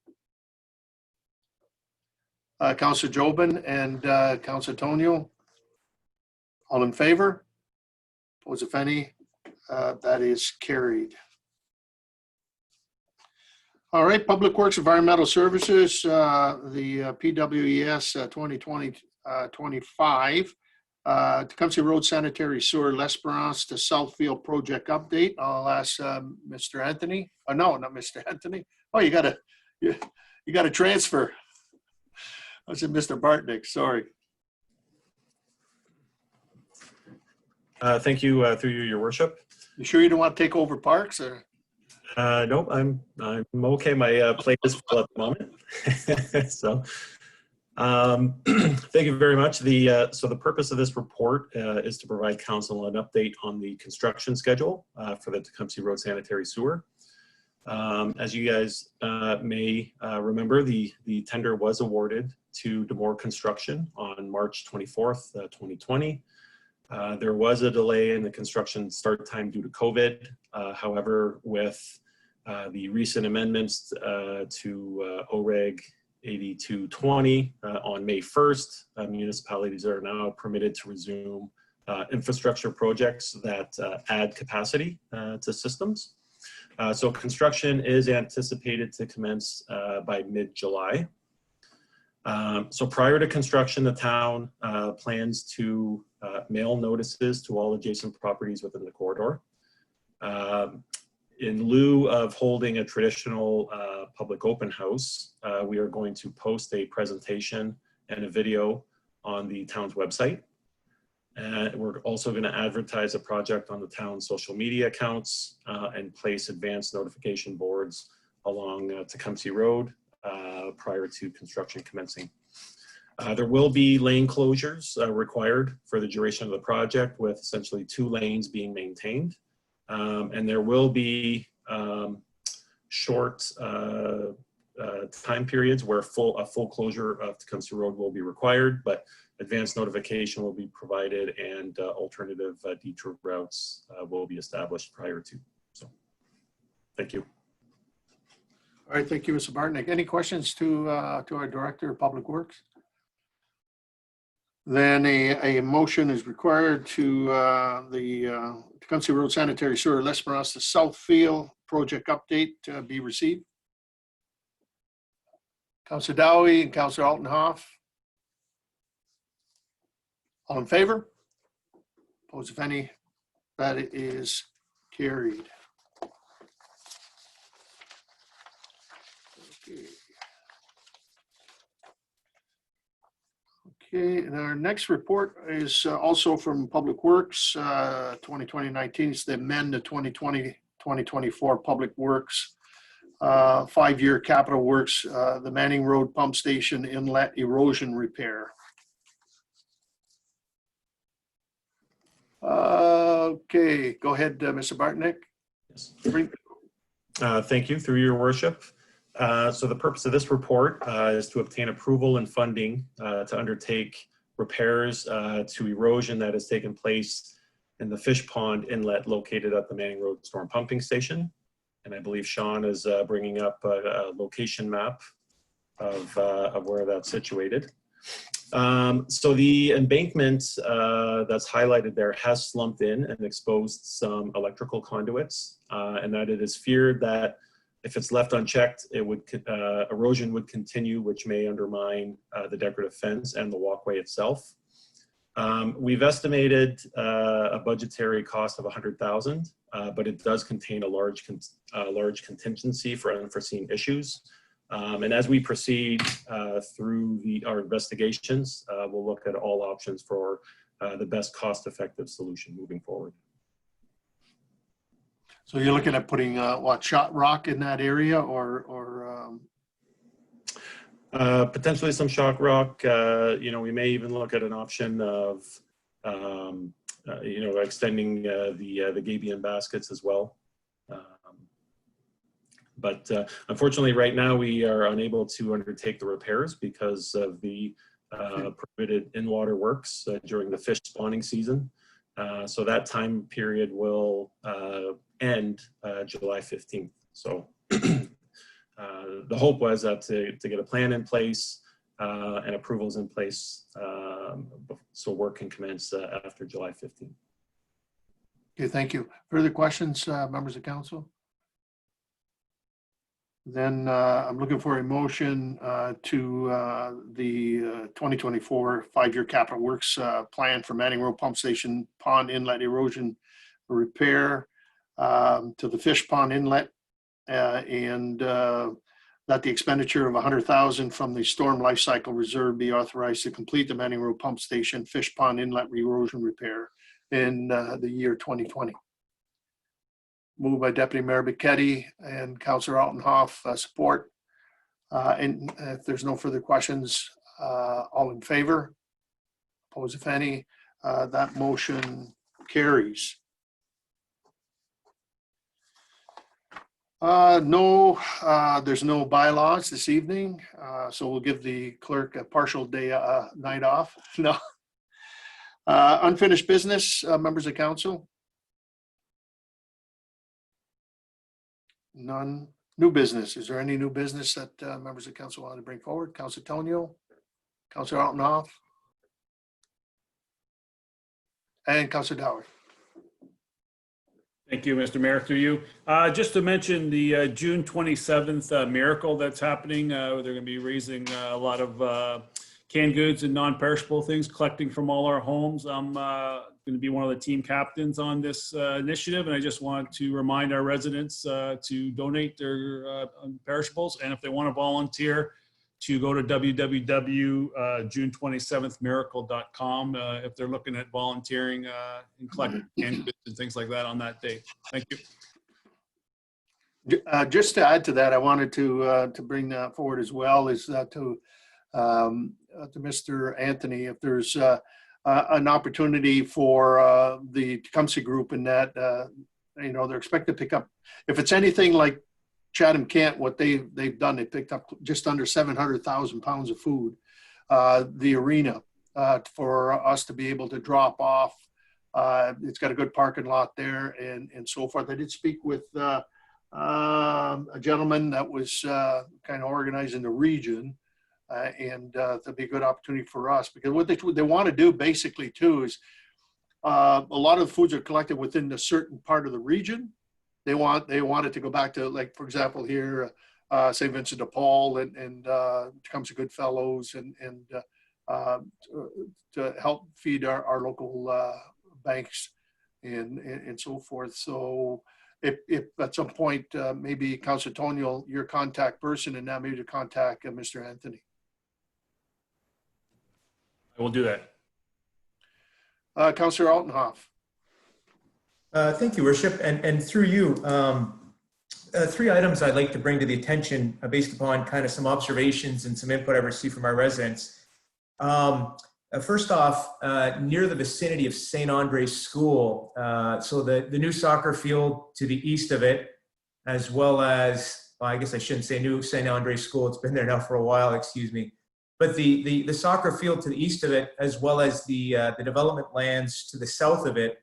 Councilor Jobin and Councilor Tonio, all in favor? Opposed, if any? That is carried. All right, Public Works Environmental Services, the PWES 2020-25, Tecumseh Road Sanitary Sewer L'Esperance to Southfield Project Update. I'll ask Mr. Anthony. Oh, no, not Mr. Anthony. Oh, you got to transfer. I said Mr. Bartnick, sorry. Thank you, through you, Your Worship. You sure you don't want to take over parks? Or? Nope, I'm okay. My plate is full at the moment. So, thank you very much. So the purpose of this report is to provide council an update on the construction schedule for the Tecumseh Road Sanitary Sewer. As you guys may remember, the tender was awarded to Demore Construction on March 24th, 2020. There was a delay in the construction start time due to COVID. However, with the recent amendments to OREG 8220 on May 1st, municipalities are now permitted to resume infrastructure projects that add capacity to systems. So construction is anticipated to commence by mid-July. So prior to construction, the town plans to mail notices to all adjacent properties within the corridor. In lieu of holding a traditional public open house, we are going to post a presentation and a video on the town's website. And we're also going to advertise a project on the town's social media accounts and place advanced notification boards along Tecumseh Road prior to construction commencing. There will be lane closures required for the duration of the project, with essentially 2 lanes being maintained. And there will be short time periods where a full closure of Tecumseh Road will be required, but advanced notification will be provided and alternative detour routes will be established prior to. So, thank you. All right, thank you, Mr. Bartnick. Any questions to our Director of Public Works? Then a motion is required to the Tecumseh Road Sanitary Sewer L'Esperance to Southfield Project Update be received. Councilor Dowie and Councilor Altenhoff. All in favor? Opposed, if any? That is carried. Okay, and our next report is also from Public Works, 2020-19. It's the amend the 2020-2024 Public Works 5-year capital works, the Manning Road Pump Station Inlet Erosion Repair. Okay, go ahead, Mr. Bartnick. Yes. Thank you, through your worship. So the purpose of this report is to obtain approval and funding to undertake repairs to erosion that has taken place in the fish pond inlet located at the Manning Road Storm Pumping Station. And I believe Sean is bringing up a location map of where that's situated. So the embankment that's highlighted there has slumped in and exposed some electrical conduits, and that it is feared that if it's left unchecked, it would erosion would continue, which may undermine the decorative fence and the walkway itself. We've estimated a budgetary cost of $100,000, but it does contain a large contingency for unforeseen issues. And as we proceed through our investigations, we'll look at all options for the best cost-effective solution moving forward. So you're looking at putting what, shot rock in that area, or potentially some shock rock. You know, we may even look at an option of you know, extending the gabion baskets as well. But unfortunately, right now we are unable to undertake the repairs because of the prohibited in-water works during the fish spawning season. So that time period will end July 15th. So the hope was that to get a plan in place and approvals in place so work can commence after July 15th. okay, thank you. Further questions, members of council? Then I'm looking for a motion to the 2024 5-year capital works plan for Manning Road Pump Station Pond Inlet Erosion Repair to the Fish Pond Inlet, and that the expenditure of $100,000 from the Storm Life Cycle Reserve be authorized to complete the Manning Road Pump Station Fish Pond Inlet Erosion Repair in the year 2020. Moved by Deputy Mayor Bichetti and Councillor Altenhoff, support. And if there's no further questions, all in favor? Opposed, if any? That motion carries. No, there's no bylaws this evening, so we'll give the clerk a partial day, night off. No. Unfinished business, members of council? None. New business. Is there any new business that members of council want to bring forward? Councillor Tonio, Councillor Altenhoff, and Councillor Dower. Thank you, Mr. Mayor, through you. Just to mention the June 27th miracle that's happening. They're going to be raising a lot of canned goods and non-perishable things, collecting from all our homes. I'm going to be one of the team captains on this initiative, and I just want to remind our residents to donate their perishables, and if they want to volunteer, to go to www.june27thmiracle.com if they're looking at volunteering and collecting canned goods and things like that on that day. Thank you. Just to add to that, I wanted to bring that forward as well, is that to Mr. Anthony, if there's an opportunity for the Tecumseh group in that, you know, they're expected to pick up, if it's anything like Chatham-Kent, what they've done, they picked up just under 700,000 pounds of food, the arena, for us to be able to drop off. It's got a good parking lot there and so forth. I did speak with a gentleman that was kind of organizing the region, and that'd be a good opportunity for us, because what they want to do basically too is a lot of the foods are collected within a certain part of the region. They want it to go back to, like, for example, here, St. Vincent de Paul and Tecumseh Goodfellows and to help feed our local banks and so forth. So if at some point, maybe Councillor Tonio, your contact person, and now maybe to contact Mr. Anthony. I will do that. Councillor Altenhoff. Thank you, Worship. And through you, 3 items I'd like to bring to the attention based upon kind of some observations and some input I received from our residents. First off, near the vicinity of St. Andre's School, so the new soccer field to the east of it, as well as, well, I guess I shouldn't say new St. Andre's School. It's been there now for a while, excuse me. But the soccer field to the east of it, as well as the development lands to the south of it,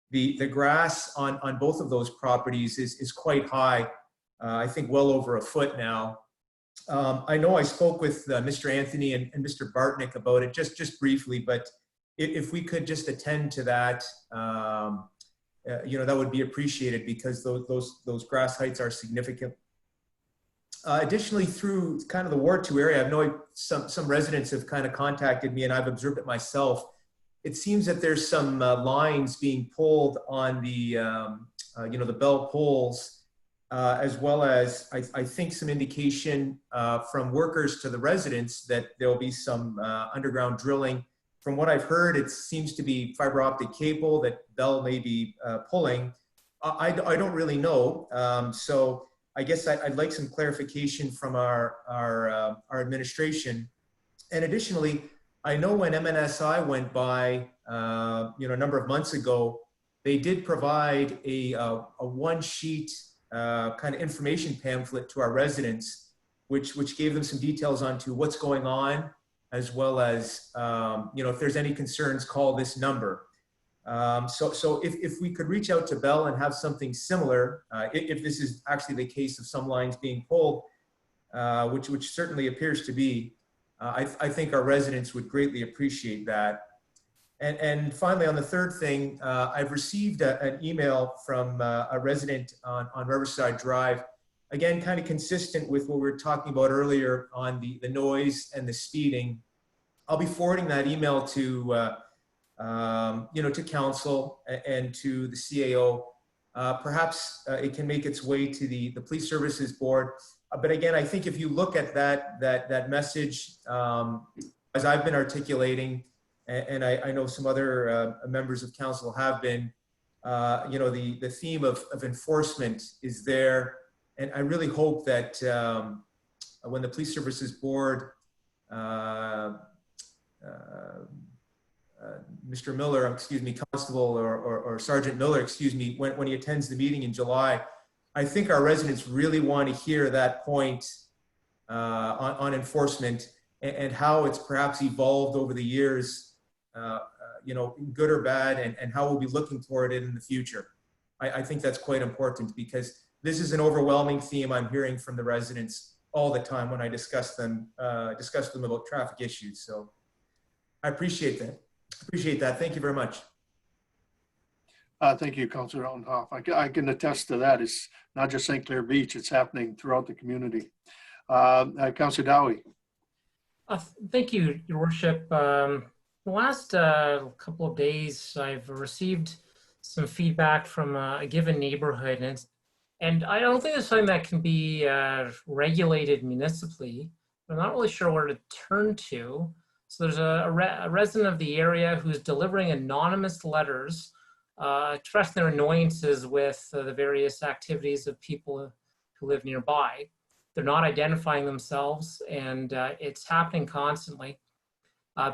the grass on both of those properties is quite high. I think well over a foot now. I know I spoke with Mr. Anthony and Mr. Bartnick about it just briefly, but if we could just attend to that, that would be appreciated, because those grass heights are significant. Additionally, through kind of the Ward 2 area, I know some residents have kind of contacted me, and I've observed it myself. It seems that there's some lines being pulled on the bell poles, as well as I think some indication from workers to the residents that there'll be some underground drilling. From what I've heard, it seems to be fiber optic cable that Bell may be pulling. I don't really know. So I guess I'd like some clarification from our administration. And additionally, I know when MNSI went by, a number of months ago, they did provide a one-sheet kind of information pamphlet to our residents, which gave them some details onto what's going on, as well as, if there's any concerns, call this number. So if we could reach out to Bell and have something similar, if this is actually the case of some lines being pulled, which certainly appears to be, I think our residents would greatly appreciate that. And finally, on the third thing, I've received an email from a resident on Riverside Drive, again, kind of consistent with what we were talking about earlier on the noise and the speeding. I'll be forwarding that email to council and to the CAO. Perhaps it can make its way to the Police Services Board. But again, I think if you look at that message, as I've been articulating, and I know some other members of council have been, the theme of enforcement is there. And I really hope that when the Police Services Board, Mr. Miller, Constable or Sergeant Miller, when he attends the meeting in July, I think our residents really want to hear that point on enforcement and how it's perhaps evolved over the years, good or bad, and how we'll be looking toward it in the future. I think that's quite important, because this is an overwhelming theme I'm hearing from the residents all the time when I discuss them about traffic issues. So I appreciate that. Thank you very much. Thank you, Councillor Ellenhoff. I can attest to that. It's not just St. Clair Beach, it's happening throughout the community. Councillor Dowie. Thank you, Your Worship. The last couple of days, I've received some feedback from a given neighborhood, and I don't think it's something that can be regulated municipally. I'm not really sure where to turn to. So there's a resident of the area who's delivering anonymous letters expressing their annoyances with the various activities of people who live nearby. They're not identifying themselves, and it's happening constantly.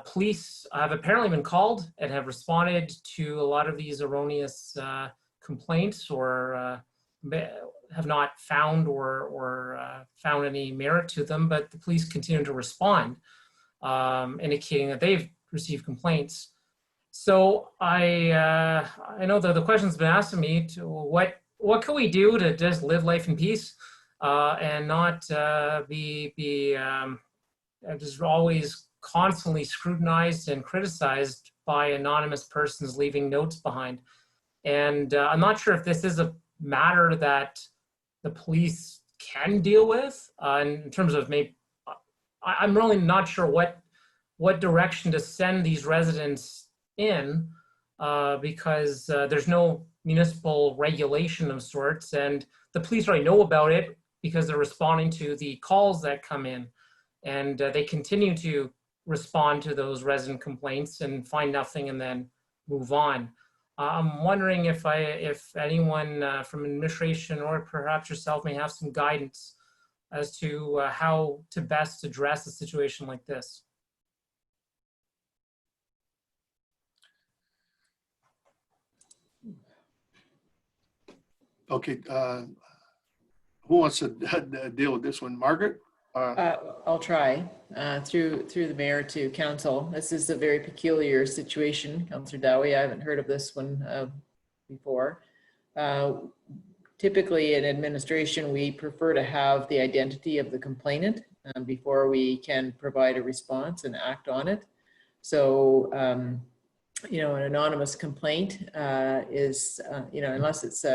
Police have apparently been called and have responded to a lot of these erroneous complaints, or have not found or found any merit to them, but the police continue to respond, indicating that they've received complaints. So I know that the question's been asked of me to what can we do to just live life in peace and not be just always constantly scrutinized and criticized by anonymous persons leaving notes behind. And I'm not sure if this is a matter that the police can deal with in terms of maybe, I'm really not sure what direction to send these residents in because there's no municipal regulation of sorts, and the police already know about it because they're responding to the calls that come in, and they continue to respond to those resident complaints and find nothing and then move on. I'm wondering if anyone from administration or perhaps yourself may have some guidance as to how to best address a situation like this. Okay, Who wants to deal with this one? Margaret? I'll try through the mayor to council. This is a very peculiar situation, Councillor Dowie. I haven't heard of this one before. Typically in administration, we prefer to have the identity of the complainant before we can provide a response and act on it. So, you know, an anonymous complaint is, you know, unless it's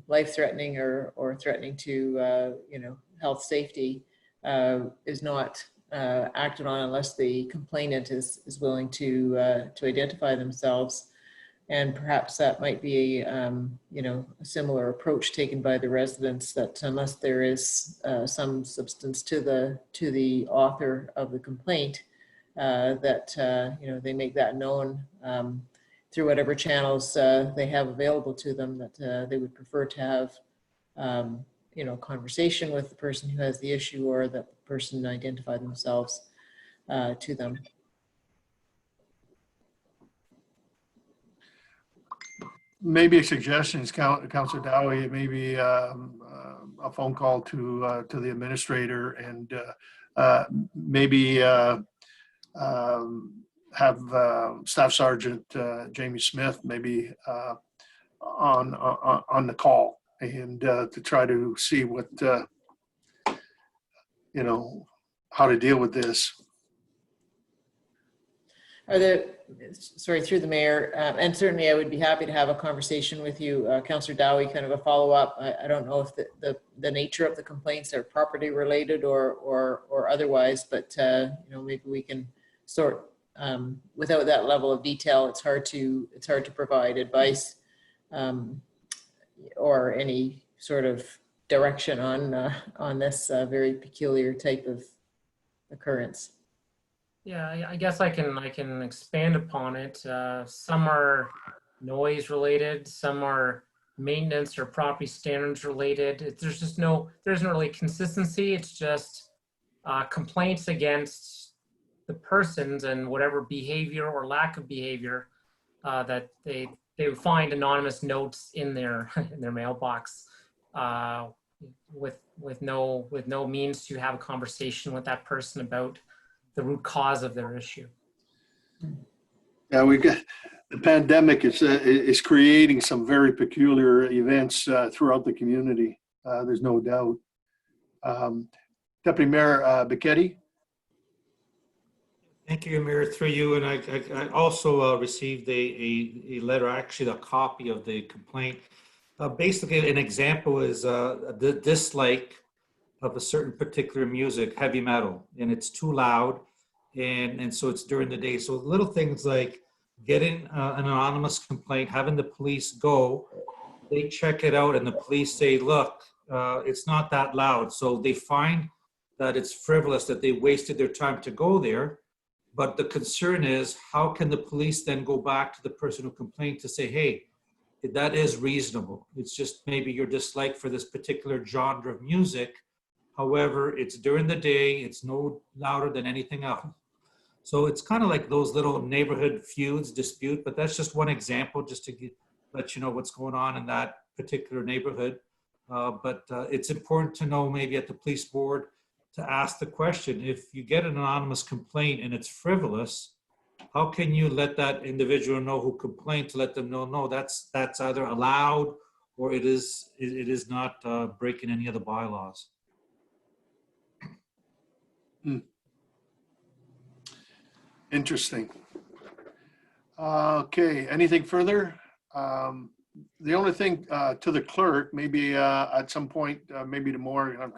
life-threatening or threatening to, you know, health safety, is not acted on unless the complainant is willing to identify themselves. And perhaps that might be, you know, a similar approach taken by the residents, that unless there is some substance to the author of the complaint, that you know, they make that known through whatever channels they have available to them, that they would prefer to have, you know, conversation with the person who has the issue, or that the person identify themselves to them. Maybe a suggestion, Councillor Dowie, maybe a phone call to the administrator, and maybe have Staff Sergeant Jamie Smith maybe on the call, and to try to see what you know, how to deal with this. Are there, sorry, through the mayor, and certainly I would be happy to have a conversation with you, Councillor Dowie, kind of a follow-up. I don't know if the nature of the complaints are property related or otherwise, but you know, maybe we can sort, without that level of detail, it's hard to provide advice or any sort of direction on this very peculiar type of occurrence. Yeah, I guess I can expand upon it. Some are noise related, some are maintenance or property standards related. There isn't really consistency. It's just complaints against the persons and whatever behavior or lack of behavior that they would find anonymous notes in their mailbox with no means to have a conversation with that person about the root cause of their issue. Yeah, we got the pandemic is creating some very peculiar events throughout the community. There's no doubt. Deputy Mayor Becchetti. Thank you, Mayor, through you. And I also received a letter, actually a copy of the complaint. Basically, an example is the dislike of a certain particular music, heavy metal, and it's too loud, and so it's during the day. So little things like getting an anonymous complaint, having the police go, they check it out, and the police say, look, it's not that loud. So they find that it's frivolous, that they wasted their time to go there. But the concern is, how can the police then go back to the person who complained to say, hey, that is reasonable. It's just maybe your dislike for this particular genre of music. However, it's during the day, it's no louder than anything else. So it's kind of like those little neighborhood feuds, dispute, but that's just one example, just to let you know what's going on in that particular neighborhood. But it's important to know, maybe at the police board, to ask the question, if you get an anonymous complaint and it's frivolous, how can you let that individual know who complained, to let them know, no, that's either allowed or it is not breaking any of the bylaws. Interesting. Okay, anything further? The only thing to the clerk, maybe at some point, maybe tomorrow,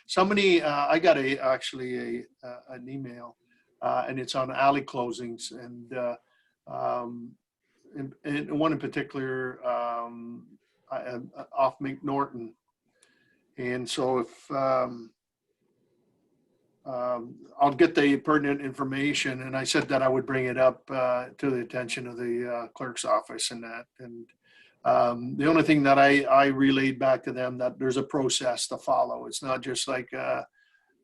somebody, I got actually an email, and it's on alley closings, and one in particular off McNorton. And so if I'll get the pertinent information, and I said that I would bring it up to the attention of the clerk's office and that. And the only thing that I relayed back to them, that there's a process to follow. It's not just like,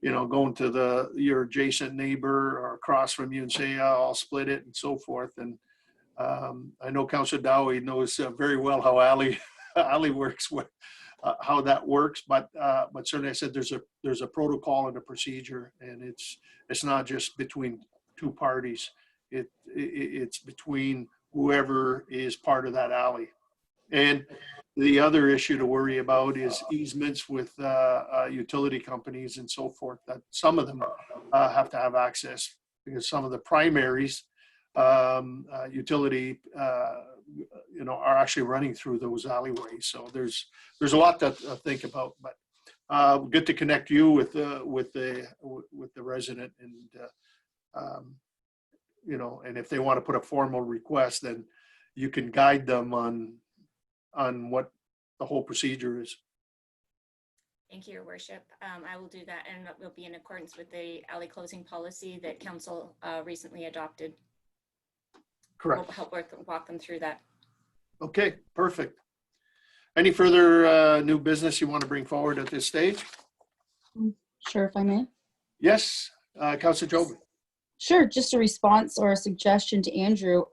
you know, going to your adjacent neighbor or across from you and say, oh, I'll split it and so forth. And I know Councillor Dowie knows very well how alley works. how that works, but certainly I said there's a protocol and a procedure, and it's not just between two parties. It's between whoever is part of that alley. And the other issue to worry about is easements with utility companies and so forth, that some of them have to have access, because some of the primaries utility are actually running through those alleyways. So there's a lot to think about, but good to connect you with the resident, and and if they want to put a formal request, then you can guide them on what the whole procedure is. Thank you, Your Worship. I will do that, and it will be in accordance with the alley closing policy that Council recently adopted. Correct. We'll help walk them through that. Okay, perfect. Any further new business you want to bring forward at this stage? Sure, if I may. Yes, Councilor Jobin. Sure, just a response or a suggestion to Andrew.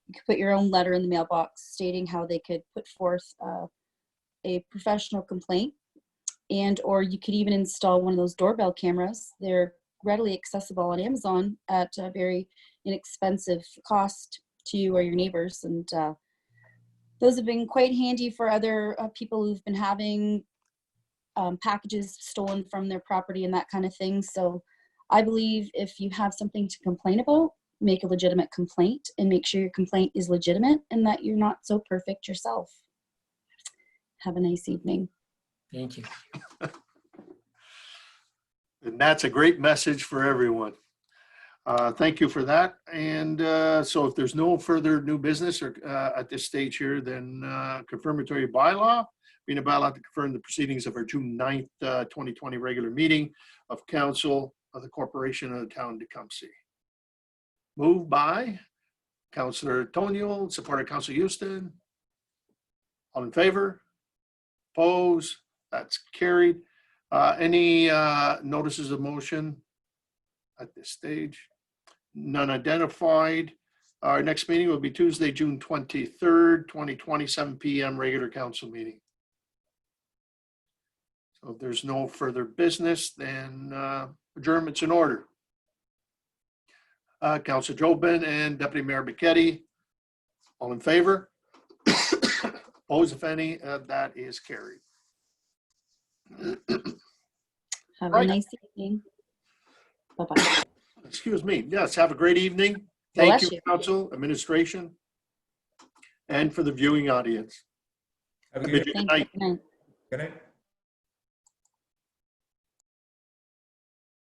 You could put your own letter in the mailbox stating how they could put forth a professional complaint, and or you could even install one of those doorbell cameras. They're readily accessible on Amazon at a very inexpensive cost to you or your neighbors, and those have been quite handy for other people who've been having packages stolen from their property and that kind of thing. So I believe if you have something to complain about, make a legitimate complaint and make sure your complaint is legitimate and that you're not so perfect yourself. Have a nice evening. Thank you. And that's a great message for everyone. Thank you for that. And so if there's no further new business or at this stage here, then confirmatory bylaw, being a bylaw to confirm the proceedings of our June 9th, 2020 regular meeting of Council of the Corporation of the Town of Tecumseh. Moved by Councillor Tonio, supported Councillor Houston. All in favor? Opposed? That's carried. Any notices of motion at this stage? None identified. Our next meeting will be Tuesday, June 23rd, 2020, 7 p.m. regular council meeting. So if there's no further business, then adjournment's in order. Councillor Jobin and Deputy Mayor Bichetti, all in favor? Opposed, if any, that is carried. Have a nice evening. Bye-bye. Excuse me. Yes, have a great evening. Thank you, Council, Administration, and for the viewing audience. Have a good night. Good night. Good night.